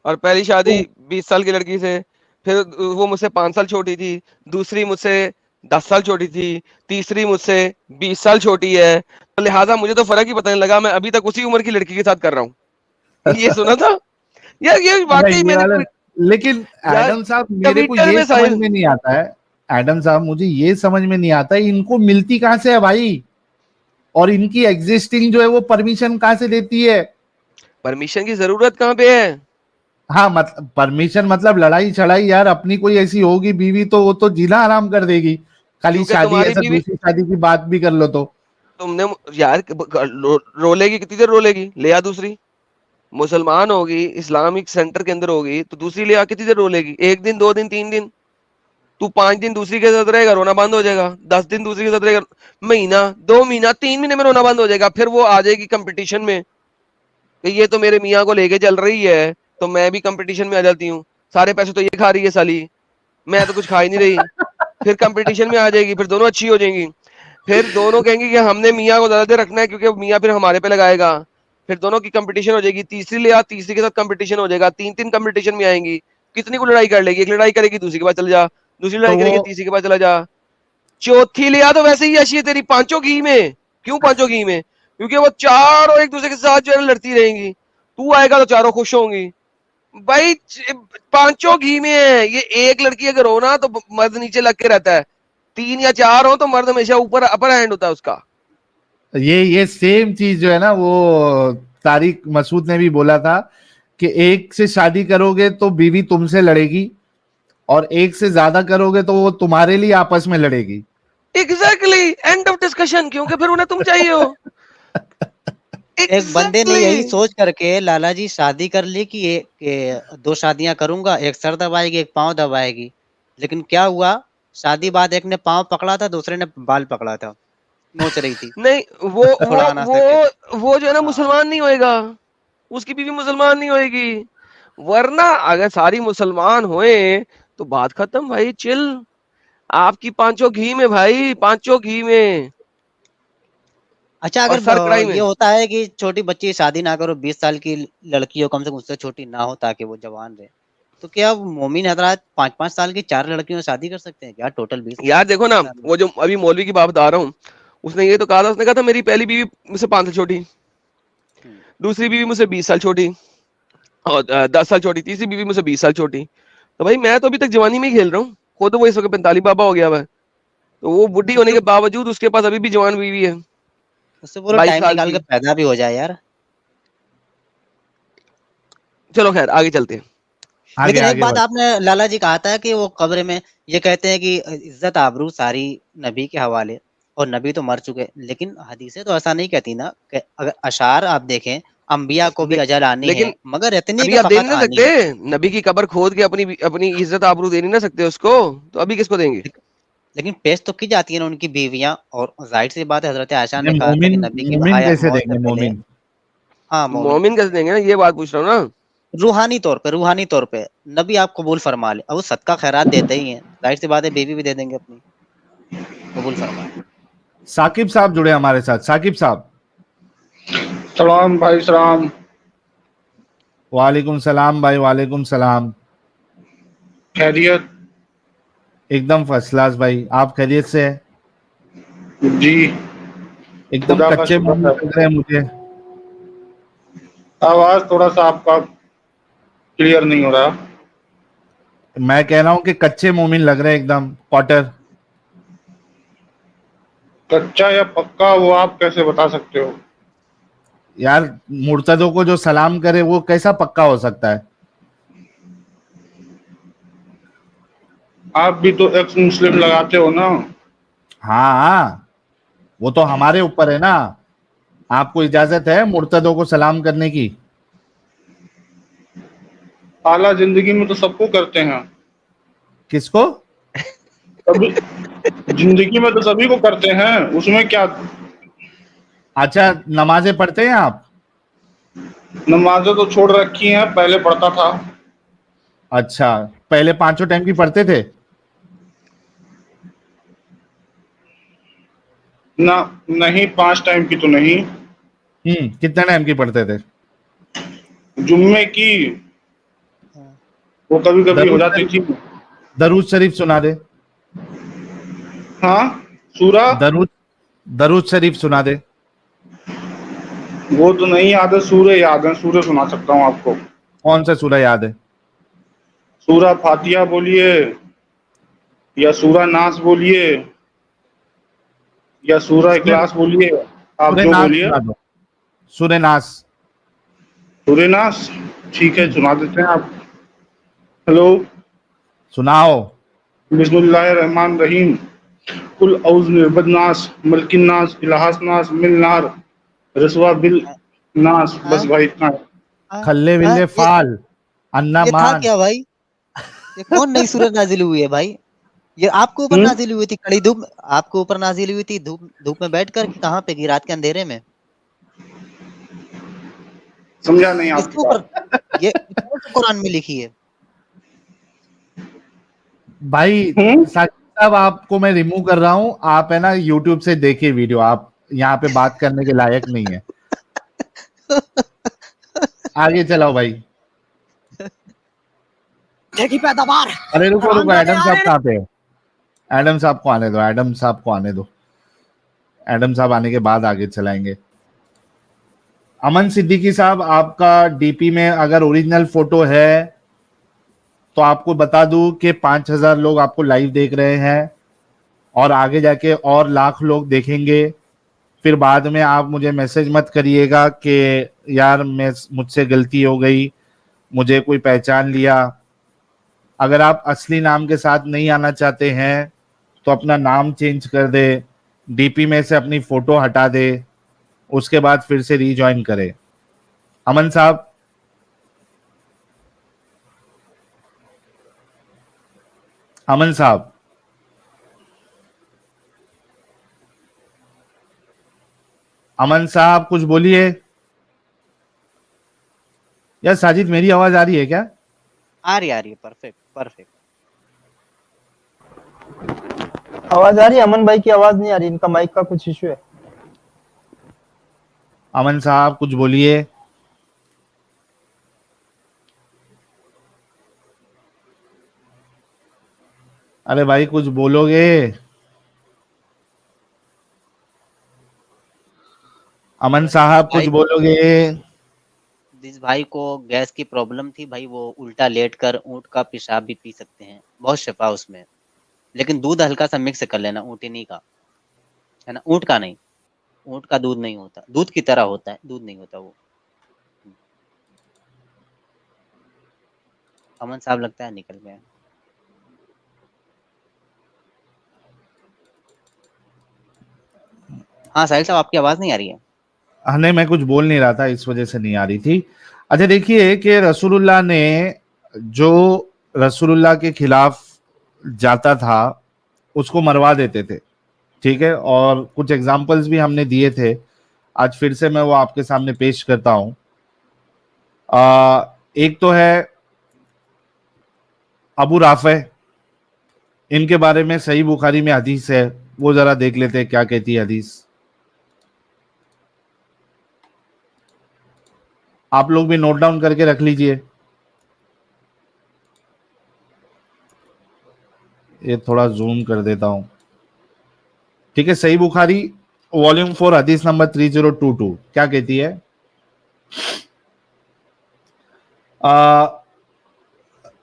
اور پہلی شادی 20 سال کی لڑکی سے, پھر وہ مجھ سے 5 سال چھوٹی تھی, دوسری مجھ سے 10 سال چھوٹی تھی, تیسری مجھ سے 20 سال چھوٹی ہے, لہٰذا مجھے تو فرق ہی پتہ نہیں لگا, میں ابھی تک اسی عمر کی لڑکی کے ساتھ کر رہا ہوں. یہ سنا تھا یار, یہ واقعی میں نے. لیکن ایڈم صاحب میرے کو یہ سمجھ میں نہیں آتا ہے, ایڈم صاحب مجھے یہ سمجھ میں نہیں آتا ہے, ان کو ملتی کہاں سے ہے بھائی, اور ان کی ایگزسٹنگ جو ہے وہ پرمیشن کہاں سے دیتی ہے؟ پرمیشن کی ضرورت کہاں پہ ہے؟ ہاں مطلب پرمیشن مطلب لڑائی چڑھائی یار, اپنی کوئی ایسی ہوگی بیوی تو وہ تو جینا آرام کر دے گی, خالی شادی ایسا دوسری شادی کی بات بھی کر لو تو تم نے یار رولے گی, کتنی دیر رولے گی, لے آ دوسری. مسلمان ہوگی, اسلامک سینٹر کے اندر ہوگی, تو دوسری لے آ, کتنی دیر رولے گی, 1 دن 2 دن 3 دن, تو 5 دن دوسری کے ساتھ رہے گا, رونا بند ہو جائے گا, 10 دن دوسری کے ساتھ رہے گا, مہینہ 2 مہینہ 3 مہینے میں رونا بند ہو جائے گا. پھر وہ آ جائے گی کمپٹیشن میں کہ یہ تو میرے میاں کو لے کے چل رہی ہے, تو میں بھی کمپٹیشن میں آ جاتی ہوں, سارے پیسے تو یہ کھا رہی ہے سالی, میں تو کچھ کھا ہی نہیں رہی. پھر کمپٹیشن میں آ جائے گی, پھر دونوں اچھی ہو جائیں گی, پھر دونوں کہیں گی کہ ہم نے میاں کو زیادہ دیر رکھنا ہے کیونکہ میاں پھر ہمارے پہ لگائے گا, پھر دونوں کی کمپٹیشن ہو جائے گی, تیسری لے آ, تیسری کے ساتھ کمپٹیشن ہو جائے گا, 3 کمپٹیشن میں آئیں گی, کتنی کو لڑائی کر لے گی, ایک لڑائی کرے گی دوسری کے بعد چل جا, دوسری لڑائی کرے گی تیسری کے بعد چلا جا, چوتھی لے آ تو ویسے ہی ایسی ہے تیری 5 گھی میں. کیوں 5 گھی میں؟ کیونکہ وہ چاروں ایک دوسرے کے ساتھ جو ہے لڑتی رہیں گی, تو آئے گا تو چاروں خوش ہوں گی. بھائی 5 گھی میں ہے, یہ ایک لڑکی اگر ہو نا تو مرد نیچے لگ کے رہتا ہے, 3 یا 4 ہو تو مرد ہمیشہ اوپر اپر ہینڈ ہوتا ہے اس کا. یہ سیم چیز جو ہے نا وہ طارق مسعود نے بھی بولا تھا کہ ایک سے شادی کرو گے تو بیوی تم سے لڑے گی, اور ایک سے زیادہ کرو گے تو وہ تمہارے لیے آپس میں لڑے گی. ایگزیکٹلی, اینڈ آف ڈسکشن, کیونکہ پھر انہیں تم چاہیے ہو. ایک بندے نے یہی سوچ کر کے لالا جی شادی کر لی کہ 2 شادیاں کروں گا, ایک سر دبائے گی ایک پاؤں دبائے گی, لیکن کیا ہوا, شادی بعد ایک نے پاؤں پکڑا تھا, دوسرے نے بال پکڑا تھا, نوچ رہی تھی. نہیں وہ جو ہے نا مسلمان نہیں ہوئے گا, اس کی بیوی مسلمان نہیں ہوئے گی, ورنہ اگر ساری مسلمان ہوئے تو بات ختم بھائی, چل. آپ کی 5 گھی میں بھائی, 5 گھی میں. اچھا اگر یہ ہوتا ہے کہ چھوٹی بچی شادی نہ کرو, 20 سال کی لڑکی ہو, کم سے کم اس سے چھوٹی نہ ہو تاکہ وہ جوان رہے, تو کیا مومن حضرات 5-5 سال کی 4 لڑکیوں سے شادی کر سکتے ہیں کیا ٹوٹل 20؟ یار دیکھو نا, وہ جو ابھی مولوی کی بات بتا رہا ہوں, اس نے یہ تو کہا تھا, اس نے کہا تھا میری پہلی بیوی مجھ سے 5 سال چھوٹی, दूसरी बीवी मुझसे 20 साल छोटी और 10 साल छोटी, तीसरी बीवी मुझसे 20 साल छोटी। तो भाई मैं तो अभी तक जवानी में ही खेल रहा हूँ, खुद वो इस वक्त 45 बाबा हो गया हुआ है, तो वो बुढ़ी होने के बावजूद उसके पास अभी भी जवान बीवी है, उससे पूरा 22 टाइम साल निकाल की। के पैदा भी हो जाए यार। चलो खैर आगे चलते हैं। आगे लेकिन एक आगे बात बढ़। आपने लाला जी कहा था कि वो कब्र में ये कहते हैं कि इज्जत आबरू सारी नबी के हवाले, और नबी तो मर चुके, लेकिन हदीसें तो ऐसा नहीं कहती ना कि अगर अशार आप देखें अंबिया को भी अजल आनी है, लेकिन मगर इतनी अभी के आप दे फकत नहीं ना आनी सकते, है। नबी की कब्र खोद के अपनी अपनी इज्जत आबरू दे नहीं ना सकते उसको, तो अभी किसको देंगे? लेकिन पेश तो की जाती है ना उनकी बीवियां, और जाहिर सी बात है हजरत आयशा ने नहीं, कहा था कि मोमिन नबी की मोमिन कैसे मौत से देंगे पहले। मोमिन? हाँ मोमिन, मोमिन कैसे देंगे ना, ये बात पूछ रहा हूँ ना। रूहानी तौर पे नबी आप कबूल फरमा ले, अब वो सदका खैरात देते ही हैं, जाहिर सी बात है बीवी भी दे देंगे अपनी, कबूल फरमा ले। साकिब साहब जुड़े हमारे साथ। साकिब साहब, सलाम भाई सलाम। वालेकुम सलाम भाई, वालेकुम सलाम। खैरियत? एकदम फर्स्ट क्लास भाई, आप खैरियत से है? जी, एकदम खुदा का कच्चे शुक्र मोमिन है। लग रहे हैं मुझे। आवाज थोड़ा सा आपका क्लियर नहीं हो रहा। मैं कह रहा हूँ कि कच्चे मोमिन लग रहे हैं एकदम, क्वार्टर। कच्चा या पक्का वो आप कैसे बता सकते हो? यार मुर्तदों को जो सलाम करे वो कैसा पक्का हो सकता है? आप भी तो एक्स मुस्लिम लगाते हो ना। हाँ, वो तो हमारे ऊपर है ना। आपको इजाजत है मुर्तदों को सलाम करने की? आला जिंदगी में तो सबको करते हैं, किसको? सभी जिंदगी में तो सभी को करते हैं, उसमें क्या। अच्छा, नमाजें पढ़ते हैं आप? नमाजें तो छोड़ रखी हैं, पहले पढ़ता था। अच्छा, पहले पांचों टाइम की पढ़ते थे? ना, नहीं 5 टाइम की तो नहीं। कितने टाइम की पढ़ते थे? जुम्मे की वो कभी कभी हो दरूद जाती शरीफ, थी। दरूद शरीफ सुना दे। हाँ, सूरा दरूद दरूद शरीफ सुना दे। वो तो नहीं याद है, सूरे याद है, सूरे सुना सकता हूँ आपको। कौन सा सूरा याद है? सूरा फातिहा बोलिए, या सूरा नास बोलिए, या सूरा इखलास बोलिए, आप सूरे जो नास बोलिए। सुना दो, सूरे नास। सूरे नास ठीक है, सुना देते हैं आप। हेलो, सुनाओ। बिस्मिल्लाहिर्रहमान रहीम। कुल औज़ बिरब्बिन्नास मलिकिन नास इलाहस नास मिन नार रसवा बिल नास। बस भाई इतना है। खल्ले विल्ले फाल अन्ना ये था मान। क्या भाई? ये कौन नई सूरत नाजिल हुई है भाई? ये आपके ऊपर नाजिल हुई थी कड़ी धूप, आपके ऊपर नाजिल हुई थी धूप में बैठकर, कि कहाँ पे की रात के अंधेरे में? समझा नहीं आपकी किसके ऊपर? बात। ये कौन सा कुरान में लिखी है? भाई साकिब साहब, आपको मैं रिमूव कर रहा हूँ। आप है ना यूट्यूब से देखिए वीडियो, आप यहाँ पे बात करने के लायक नहीं है। आगे चलाओ भाई। देखी पैदावार। अरे रुको रुको, हरामजादे एडम आ साहब रहे कहाँ पे है? एडम साहब को आने दो, एडम साहब को आने दो। एडम साहब आने के बाद आगे चलाएंगे। अमन सिद्दीकी साहब, आपका डीपी में अगर ओरिजिनल फोटो है तो आपको बता दूं कि 5000 लोग आपको लाइव देख रहे हैं, और आगे जाके और लाख लोग देखेंगे। फिर बाद में आप मुझे मैसेज मत करिएगा कि यार मुझसे गलती हो गई, मुझे कोई पहचान लिया। अगर आप असली नाम के साथ नहीं आना चाहते हैं तो अपना नाम चेंज कर दे, डीपी में से अपनी फोटो हटा दे, उसके बाद फिर से रीजॉइन करे। अमन साहब, अमन साहब, अमन साहब कुछ बोलिए। यार साजिद, मेरी आवाज आ रही है क्या? आ रही है, परफेक्ट परफेक्ट। आवाज आ रही है? अमन भाई की आवाज नहीं आ रही, इनका माइक का कुछ इशू है। अमन साहब कुछ बोलिए। अरे भाई कुछ बोलोगे? अमन साहब कुछ भाई बोलोगे? जिस भाई को गैस की प्रॉब्लम थी भाई, वो उल्टा लेट कर ऊँट का पेशाब भी पी सकते हैं, बहुत शिफा उसमें। लेकिन दूध हल्का सा मिक्स कर लेना, ऊँटनी का, है ना, ऊँट का नहीं, ऊँट का दूध नहीं होता, दूध की तरह होता है, दूध नहीं होता वो। अमन साहब लगता है निकल गए। हाँ साहिल साहब, आपकी आवाज नहीं आ रही है। हाँ नहीं, मैं कुछ बोल नहीं रहा था, इस वजह से नहीं आ रही थी। अच्छा देखिए कि रसूलुल्लाह ने जो रसूलुल्लाह के खिलाफ जाता था उसको मरवा देते थे, ठीक है, और कुछ एग्जाम्पल्स भी हमने दिए थे, आज फिर से मैं वो आपके सामने पेश करता हूं। एक तो है अबू राफे, इनके बारे में सही बुखारी में हदीस है, वो जरा देख लेते हैं क्या कहती है हदीस। आप लोग भी नोट डाउन करके रख लीजिए, ये थोड़ा जूम कर देता हूं, ठीक है। सही बुखारी वॉल्यूम 4 हदीस नंबर 3022 क्या कहती है?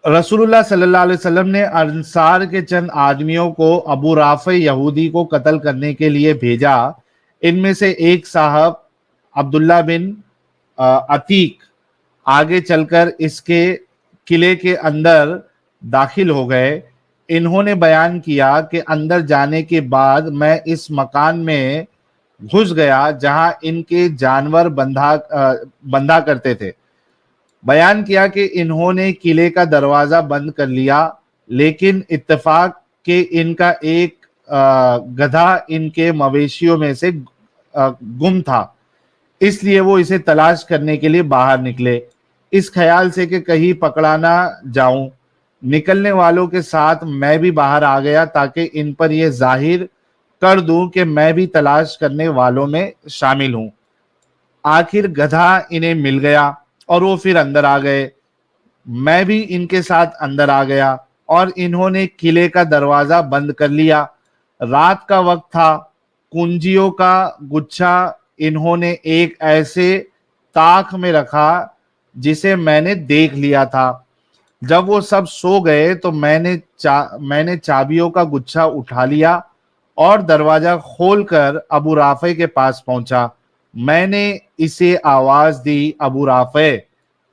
रसूलुल्लाह सल्लल्लाहु अलैहि वसल्लम ने अंसार के चंद आदमियों को अबू राफे यहूदी को कत्ल करने के लिए भेजा। इनमें से एक साहब अब्दुल्ला बिन अतीक आगे चलकर इसके किले के अंदर दाखिल हो गए। इन्होंने बयान किया कि अंदर जाने के बाद मैं इस मकान में घुस गया जहां इनके जानवर बंधा करते थे। बयान किया कि इन्होंने किले का दरवाजा बंद कर लिया, लेकिन इत्तेफाक के इनका एक गधा इनके मवेशियों में से गुम था, इसलिए वो इसे तलाश करने के लिए बाहर निकले, इस ख्याल से कि कहीं पकड़ा ना जाऊं। निकलने वालों के साथ मैं भी बाहर आ गया ताकि इन पर यह जाहिर कर दूं कि मैं भी तलाश करने वालों में शामिल हूं। आखिर गधा इन्हें मिल गया और वो फिर अंदर आ गए। मैं भी इनके साथ अंदर आ गया और इन्होंने किले का दरवाजा बंद कर लिया। रात का वक्त था। कुंजियों का गुच्छा इन्होंने एक ऐसे ताक में रखा जिसे मैंने देख लिया था। जब वो सब सो गए तो मैंने चाबियों का गुच्छा उठा लिया और दरवाजा खोलकर अबू राफे के पास पहुंचा। मैंने इसे आवाज दी, अबू राफे।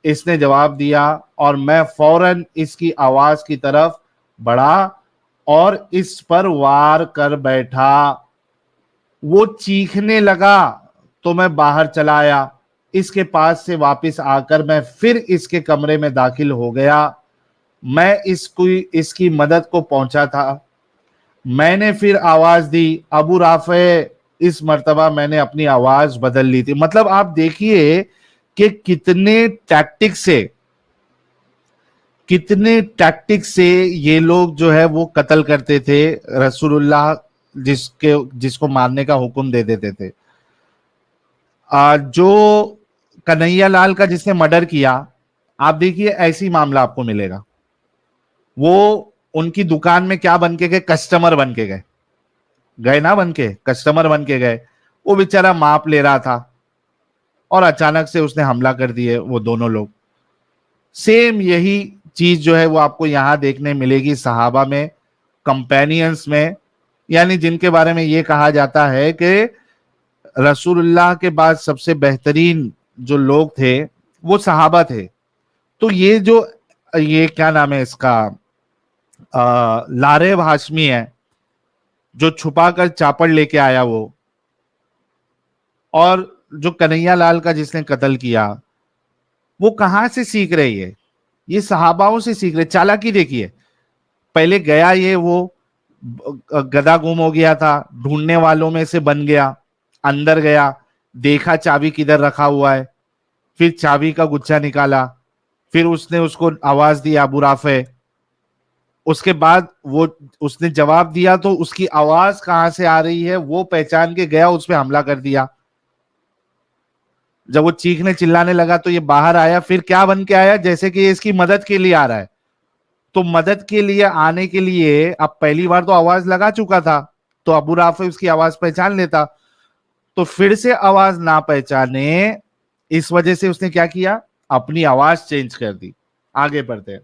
इसने जवाब दिया और मैं फौरन इसकी आवाज की तरफ बढ़ा और इस पर वार कर बैठा। वो चीखने लगा तो मैं बाहर चला आया। इसके पास से वापस आकर मैं फिर इसके कमरे में दाखिल हो गया। मैं इसकी मदद को पहुंचा था। मैंने फिर आवाज दी, अबू राफे। इस मर्तबा मैंने अपनी आवाज बदल ली थी। मतलब आप देखिए कि कितने टैक्टिक से ये लोग जो है वो कत्ल करते थे रसूलुल्लाह जिसको मारने का हुक्म दे देते थे। जो कन्हैया लाल का जिसने मर्डर किया, आप देखिए ऐसी मामला आपको मिलेगा। वो उनकी दुकान में क्या बन के गए? कस्टमर बन के गए ना, बन के कस्टमर बन के गए। वो बेचारा माप ले रहा था और अचानक से उसने हमला कर दिए वो दोनों लोग। सेम यही चीज जो है वो आपको यहां देखने मिलेगी सहाबा में, कंपेनियंस में, यानी जिनके बारे में ये कहा जाता है कि रसूलुल्लाह के बाद सबसे बेहतरीन जो लोग थे वो सहाबा थे। तो ये क्या नाम है इसका, लारेब हाशमी है जो छुपा कर चापड़ लेके आया वो, और जो कन्हैया लाल का जिसने कत्ल किया, वो कहां से सीख रही है? ये सहाबाओं से सीख रहे। चालाकी देखिए, पहले गया ये वो गधा गुम हो गया था, ढूंढने वालों में से बन गया, अंदर गया, देखा चाबी किधर रखा हुआ है, फिर चाबी का गुच्छा निकाला, फिर उसने उसको आवाज दी अबू राफे। उसके बाद उसने जवाब दिया तो उसकी आवाज कहां से आ रही है वो पहचान के गया, उस पर हमला कर दिया। जब वो चीखने चिल्लाने लगा तो ये बाहर आया, फिर क्या बन के आया? जैसे कि ये इसकी मदद के लिए आ रहा है। तो मदद के लिए आने के लिए अब पहली बार तो आवाज लगा चुका था, तो अबू राफे उसकी आवाज पहचान लेता, तो फिर से आवाज ना पहचाने, इस वजह से उसने क्या किया? अपनी आवाज चेंज कर दी। आगे बढ़ते हैं।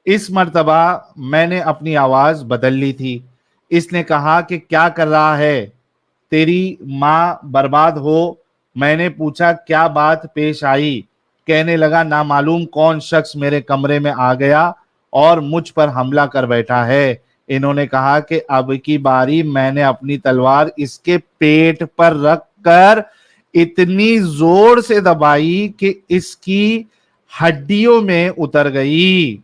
इस मर्तबा मैंने अपनी आवाज बदल ली थी। इसने कहा कि क्या कर रहा है, तेरी माँ बर्बाद हो। मैंने पूछा क्या बात पेश आई। कहने लगा नामालूम कौन शख्स मेरे कमरे में आ गया और मुझ पर हमला कर बैठा है। इन्होंने कहा कि अब की बारी मैंने अपनी तलवार इसके पेट पर रख कर इतनी जोर से दबाई कि इसकी हड्डियों में उतर गई।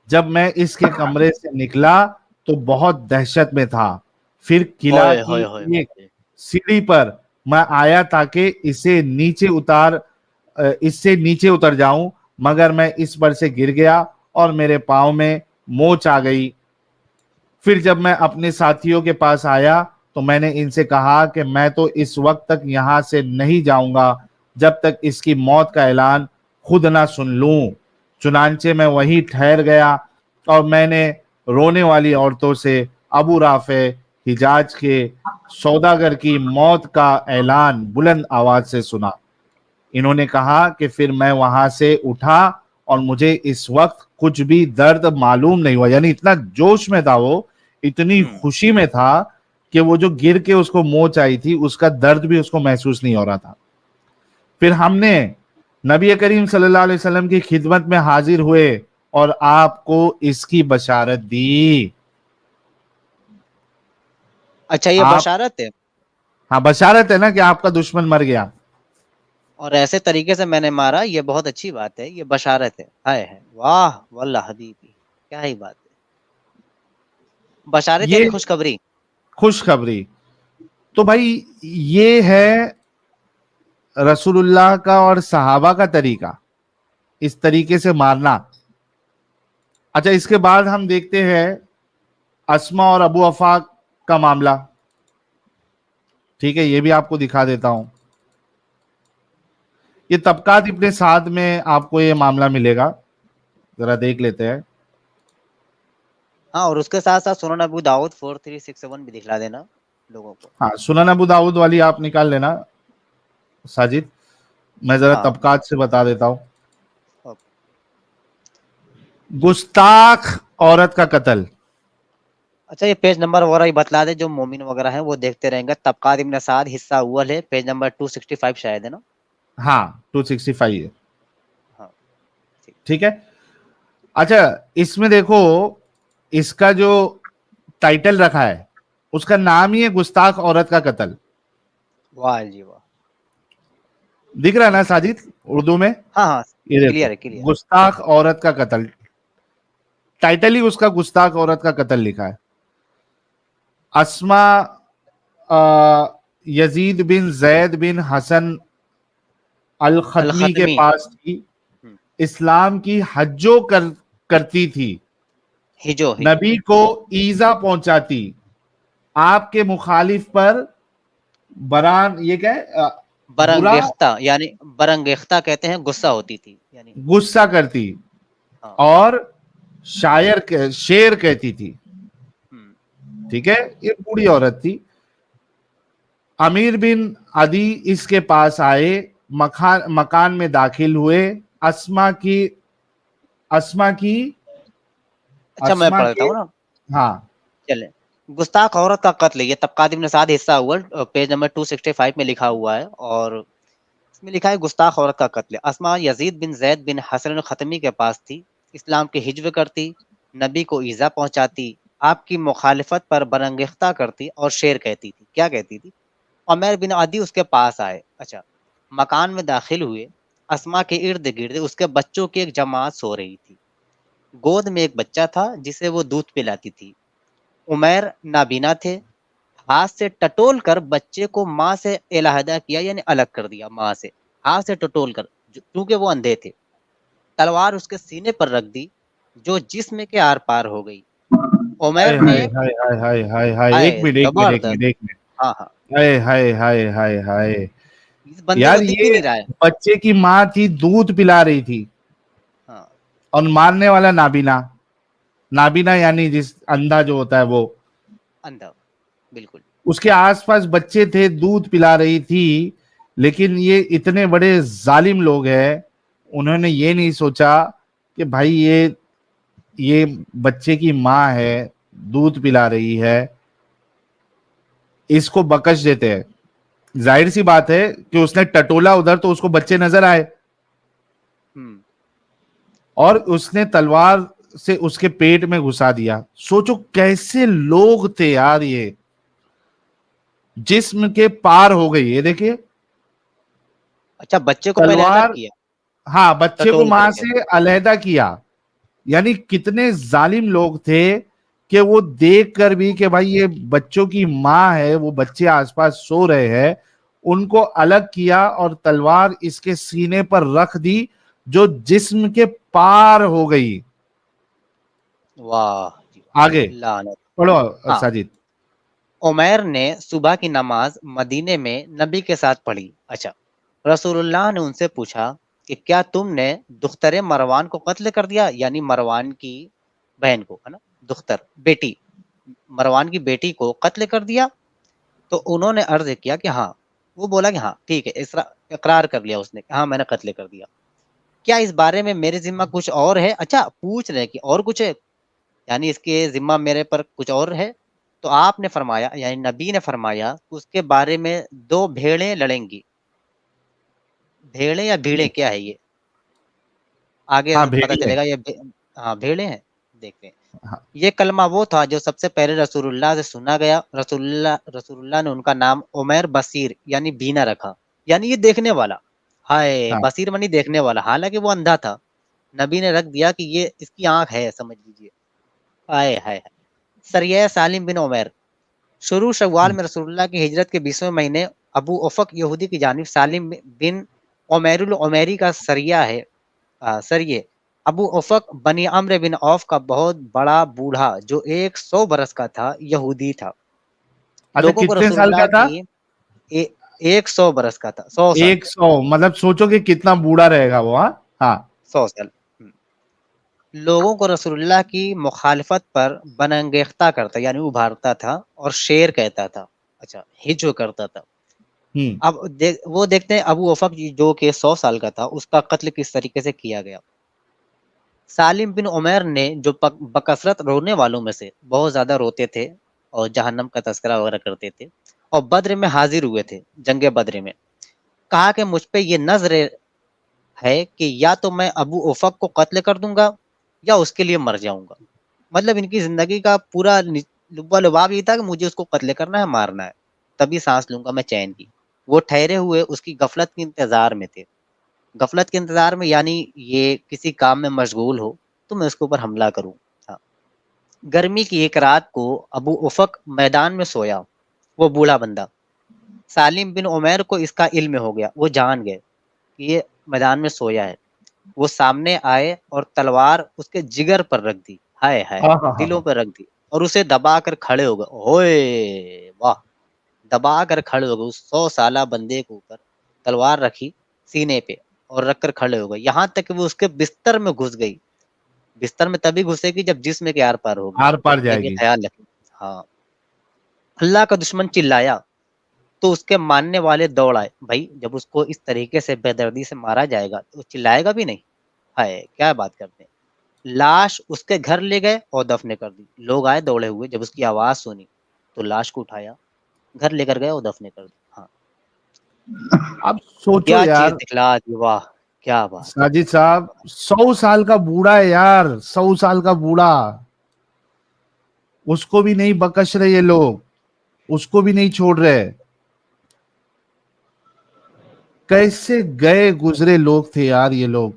जब मैं इसके कमरे से निकला तो बहुत दहशत में था। फिर किला होए की होए होए एक सीढ़ी पर मैं आया ताकि इससे नीचे उतर जाऊं, मगर मैं इस पर से गिर गया और मेरे पांव में मोच आ गई। फिर जब मैं अपने साथियों के पास आया तो मैंने इनसे कहा कि मैं तो इस वक्त तक यहां से नहीं जाऊंगा जब तक इसकी मौत का ऐलान खुद ना सुन लूं। चुनांचे मैं वहीं ठहर गया और मैंने रोने वाली औरतों से अबू राफे हिजाज के सौदागर की मौत का ऐलान बुलंद आवाज से सुना। इन्होंने कहा कि फिर मैं वहां से उठा और मुझे इस वक्त कुछ भी दर्द मालूम नहीं हुआ। यानी इतना जोश में था वो, इतनी खुशी में था कि वो जो गिर के उसको मोच आई थी उसका दर्द भी उसको महसूस नहीं हो रहा था। फिर हमने नबी करीम सल्लल्लाहु अलैहि वसल्लम की खिदमत में हाजिर हुए और आपको इसकी बशारत दी। अच्छा, ये आप- बशारत है हाँ, बशारत है ना कि आपका दुश्मन मर गया। और ऐसे तरीके से मैंने मारा, ये बहुत अच्छी बात है, ये बशारत है। हाय है, वाह वल्लाह हबीबी, क्या ही बात है। बशारत ये यानी खुशखबरी। खुशखबरी। तो भाई ये है रसूलुल्लाह का और सहाबा का तरीका, इस तरीके से मारना। अच्छा, इसके बाद हम देखते हैं अस्मा और अबू वफा का मामला। ठीक है, ये भी आपको दिखा देता हूं। ये तबकात इब्ने साद में आपको ये मामला मिलेगा, जरा देख लेते हैं। हाँ, और उसके साथ साथ सुनन अबू दाऊद 4367 भी दिखला देना लोगों को। हाँ, सुनन अबू दाऊद वाली आप निकाल लेना साजिद, मैं जरा हाँ। तबकात से बता देता हूं। ओके। गुस्ताख औरत का कत्ल। अच्छा, ये पेज नंबर वगैरह ही बतला दे, जो मोमिन वगैरह हैं वो देखते रहेंगे। तबकात इब्न साद हिस्सा अव्वल है, पेज नंबर 265 शायद, है ना? हाँ, 265 है। हाँ, ठीक है। अच्छा, इसमें देखो इसका जो टाइटल रखा है उसका नाम ही है गुस्ताख औरत का कत्ल। वाह जी वाह। दिख रहा है ना साजिद उर्दू में? हाँ हाँ, ये देखो, क्लियर है, क्लियर। गुस्ताख औरत का कत्ल, टाइटल ही उसका गुस्ताख औरत का कत्ल लिखा है। अस्मा यजीद बिन जैद बिन हसन अल खतमी के अल-खतमी। पास थी। इस्लाम की हज्जो करती थी, हिजो हिजो। नबी को ईजा पहुंचाती, आपके मुखालिफ पर बरान, ये क्या है, बुरा बरंगेख्ता, यानी बरंगेख्ता कहते हैं, गुस्सा होती थी यानी। गुस्सा करती हाँ। और शेर कहती थी। हम्म। ठीक है, ये बूढ़ी औरत थी। अमीर बिन अदी इसके पास आए, मकान में दाखिल हुए। अस्मा की अच्छा, मैं अस्मा पढ़ देता के हूँ ना, हाँ, चले। गुस्ताख औरत का कत्ल, ये तबकात इब्न साद हिस्सा अव्वल पेज नंबर 265 में लिखा हुआ है, और इसमें लिखा है गुस्ताख औरत का कत्ल। अस्मा यजीद बिन जैद बिन हसन अल खतमी के पास थी, इस्लाम के हिज्व करती, नबी को ईजा पहुंचाती, आपकी मुखालिफत पर बरंगेख्ता करती और शेर कहती थी। क्या कहती थी? उमैर बिन अदी उसके पास आए। अच्छा, मकान में दाखिल हुए। अस्मा के इर्द गिर्द उसके बच्चों की एक जमात सो रही थी। गोद में एक बच्चा था जिसे वो दूध पिलाती थी। उमैर नाबीना थे, हाथ से टटोल कर बच्चे को माँ से अलहदा किया, यानी अलग कर दिया माँ से, हाथ से टटोल कर, क्योंकि वो अंधे थे। तलवार उसके सीने पर रख दी, जो जिस्म के आर पार हो गई। हाय उमैर हाय ने हाय हाय हाय हाय हाय, हाय एक मिनट एक मिनट एक जबरदस्त। मिनट एक मिनट, हाँ हाँ, हाय हाय हाय हाय हाय। इस बंदे को यार दिख भी ये नहीं रहा है। बच्चे की माँ थी, दूध पिला रही थी, हाँ, और मारने वाला नाबीना। नाबीना यानी जिस अंधा जो होता है वो। अंधा, बिल्कुल। उसके आसपास बच्चे थे, दूध पिला रही थी। لیکن یہ اتنے بڑے ظالم لوگ ہیں, انہوں نے یہ نہیں سوچا کہ بھائی یہ بچے کی ماں ہے, دودھ پلا رہی ہے, اس کو بکش دیتے ہیں. ظاہر سی بات ہے کہ اس نے ٹٹولا ادھر تو اس کو بچے نظر آئے, اور اس نے تلوار سے اس کے پیٹ میں گھسا دیا. سوچو کیسے لوگ تھے یار, یہ جسم کے پار ہو گئی. یہ دیکھیے اچھا بچے کو پہلے تلوار, الگ کیا, ہاں بچے کو ٹٹول ماں کر کے. سے علیحدہ کیا. یعنی کتنے ظالم لوگ تھے کہ وہ دیکھ کر بھی کہ بھائی یہ بچوں کی ماں ہے, وہ بچے آس پاس سو رہے ہیں, ان کو الگ کیا اور تلوار اس کے سینے پر رکھ دی جو جسم کے پار ہو گئی. واہ جی آگے واہ، لعنت. پڑھو ہاں, ساجد. عمیر نے صبح کی نماز مدینے میں نبی کے ساتھ پڑھی. اچھا, رسول اللہ نے ان سے پوچھا کہ کیا تم نے دختر مروان کو قتل کر دیا, یعنی مروان کی بہن کو, ہے نا, دختر بیٹی, مروان کی بیٹی کو قتل کر دیا؟ تو انہوں نے عرض کیا کہ ہاں. وہ بولا کہ ہاں ٹھیک ہے, اقرار کر لیا اس نے, ہاں میں نے قتل کر دیا. کیا اس بارے میں میرے ذمہ کچھ اور ہے؟ اچھا پوچھ رہے کہ اور کچھ ہے, یعنی اس کے ذمہ میرے پر کچھ اور ہے؟ تو آپ نے فرمایا, یعنی نبی نے فرمایا, اس کے بارے میں 2 بھیڑیں لڑیں گی. بھیڑیں یا بھیڑیں کیا ہے یہ, آگے ہاں پتہ بھیڑیے. چلے گا. ہاں بھیڑیں ہیں, دیکھتے ہیں. ہاں یہ کلمہ وہ تھا جو سب سے پہلے رسول اللہ سے سنا گیا. رسول اللہ نے ان کا نام عمیر بصیر یعنی بینا رکھا, یعنی یہ دیکھنے والا. ہائے, ہاں بصیر منی دیکھنے والا, حالانکہ وہ اندھا تھا. نبی نے رکھ دیا کہ یہ اس کی آنکھ ہے, سمجھ لیجئے. ہائے ہائے. سریہ سالم بن عمیر. شروع شوال میں رسول اللہ کی ہجرت کے 20ویں مہینے ابو افق یہودی کی جانب سالم بن عمیر العمیری کا سریہ ہے. سریہ ابو افق بنی عمرو بن عوف کا بہت بڑا بوڑھا جو 100 برس کا تھا, یہودی تھا. اچھا لوگوں کو کتنے رسول سال اللہ کا تھا؟ کی 100 برس کا تھا, 100 سال, 100, مطلب سوچو کہ کتنا بوڑھا رہے گا وہ. ہاں ہاں 100 سال. لوگوں کو رسول اللہ کی مخالفت پر بنانگیختہ کرتا, یعنی ابھارتا تھا, اور شیر کہتا تھا. اچھا, ہجو کرتا تھا. ہوں اب وہ دیکھتے ہیں ابو افق جو کہ 100 سال کا تھا, اس کا قتل کس طریقے سے کیا گیا. سالم بن عمیر نے, جو بکثرت رونے والوں میں سے بہت زیادہ روتے تھے اور جہنم کا تذکرہ وغیرہ کرتے تھے, اور بدر میں حاضر ہوئے تھے, جنگ بدر میں, کہا کہ مجھ پہ یہ نظر ہے کہ یا تو میں ابو افق کو قتل کر دوں گا یا اس کے لیے مر جاؤں گا. مطلب ان کی زندگی کا پورا لبا لباب یہ تھا کہ مجھے اس کو قتل کرنا ہے, مارنا ہے, تبھی سانس لوں گا میں چین کی. وہ ٹھہرے ہوئے اس کی غفلت کے انتظار میں تھے. غفلت کے انتظار میں یعنی یہ کسی کام میں مشغول ہو تو میں اس کے اوپر حملہ کروں. ہاں. گرمی کی ایک رات کو ابو افق میدان میں سویا, وہ بوڑھا بندہ. سالم بن عمیر کو اس کا علم ہو گیا, وہ جان گئے کہ یہ میدان میں سویا ہے. وہ سامنے آئے اور تلوار اس کے جگر پر رکھ دی. ہائے ہائے, ہاں ہاں دلوں ہاں. پر رکھ دی, اور اسے دبا کر کھڑے ہو گئے. ہوئے واہ, دبا کر کھڑے ہو گئے. اس 100 سالہ بندے کے اوپر تلوار رکھی سینے پہ اور رکھ کر کھڑے ہو گئے, یہاں تک کہ وہ اس کے بستر میں گھس گئی. بستر میں تبھی گھسے گی جب جسم کے آر پار ہوگی, آر پار یہ جائے بھی گی. خیال رکھیں. ہاں. اللہ کا دشمن چلایا تو اس کے ماننے والے دوڑ آئے. بھائی جب اس کو اس طریقے سے بے دردی سے مارا جائے گا تو چلائے گا بھی نہیں. ہائے, کیا بات کرتے ہیں. لاش اس کے گھر لے گئے اور دفن کر دی. لوگ آئے دوڑے ہوئے, جب اس کی آواز سنی تو لاش کو اٹھایا, گھر لے کر گئے اور دفن کر دی. ہاں, اب سوچو کیا یار چیز دکھلا دی, واہ کیا بات. ساجد صاحب, 100 سال کا بوڑھا ہے یار, 100 سال کا بوڑھا, اس کو بھی نہیں بکش رہے یہ لوگ, اس کو بھی نہیں چھوڑ رہے. کیسے گئے گزرے لوگ تھے یار یہ لوگ.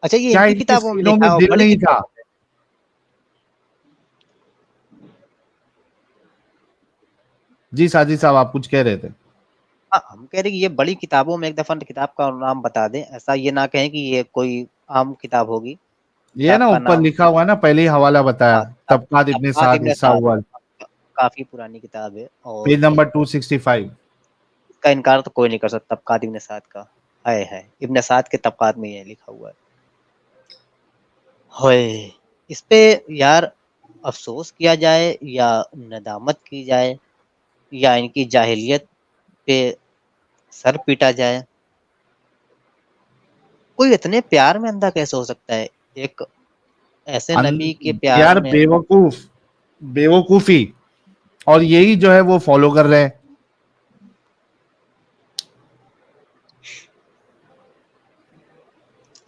اچھا یہ کیا ان کی ان کے کتابوں میں سینوں میں لکھا ہو, دل بڑی نہیں تھا؟ کتاب ہے. جی ساجد صاحب آپ کچھ کہہ رہے تھے. ہاں, ہم کہہ رہے کہ یہ بڑی کتابوں میں ایک دفعہ کتاب کا نام بتا دیں, ایسا یہ نہ کہیں کہ یہ کوئی عام کتاب ہوگی. یہ نا کتاب کا اوپر نام, لکھا ہوا ہے نا, پہلے ہی حوالہ بتایا, طبقات ابن طبقات سعد ابن حصہ سعد, اول, کافی پرانی کتاب ہے, اور پیج نمبر 265. اس کا انکار تو کوئی نہیں کر سکتا طبقات ابن سعد کا. ہے ابن سعد کے طبقات میں یہ لکھا ہوا ہے. ہوئے, اس پہ یار افسوس کیا جائے یا ندامت کی جائے, یا ان کی جاہلیت پہ سر پیٹا جائے. کوئی اتنے پیار میں اندھا کیسے ہو سکتا ہے؟ ایک ایسے نبی کے پیار یار میں. بیوقوفی اور یہی جو ہے وہ فالو کر رہے ہیں.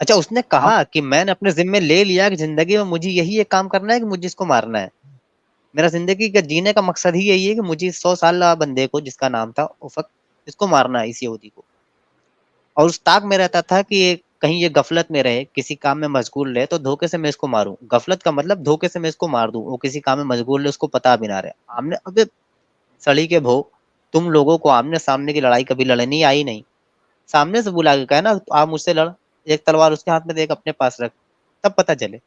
اچھا اس نے کہا کہ میں نے اپنے ذمے لے لیا کہ زندگی میں مجھے یہی ایک کام کرنا ہے کہ مجھے اس کو مارنا ہے. میرا زندگی کا جینے کا مقصد ہی یہی ہے کہ مجھے 100 سال بندے کو جس کا نام تھا افق اس کو مارنا ہے، اس یہودی کو. اور اس طاق میں رہتا تھا کہ کہیں یہ غفلت میں رہے، کسی کام میں مشغول رہے تو دھوکے سے میں اس کو ماروں. غفلت کا مطلب دھوکے سے میں اس کو مار دوں، وہ کسی کام میں مشغول رہے اس کو پتا بھی نہ رہے. آمنے ابے سڑی کے بھو، تم لوگوں کو آمنے سامنے کی لڑائی کبھی لڑنی آئی نہیں. سامنے سے بلا کے کہنا آپ مجھ سے لڑ، ایک تلوار اس کے ہاتھ میں دے کے اپنے پاس رکھ، تب پتہ چلے.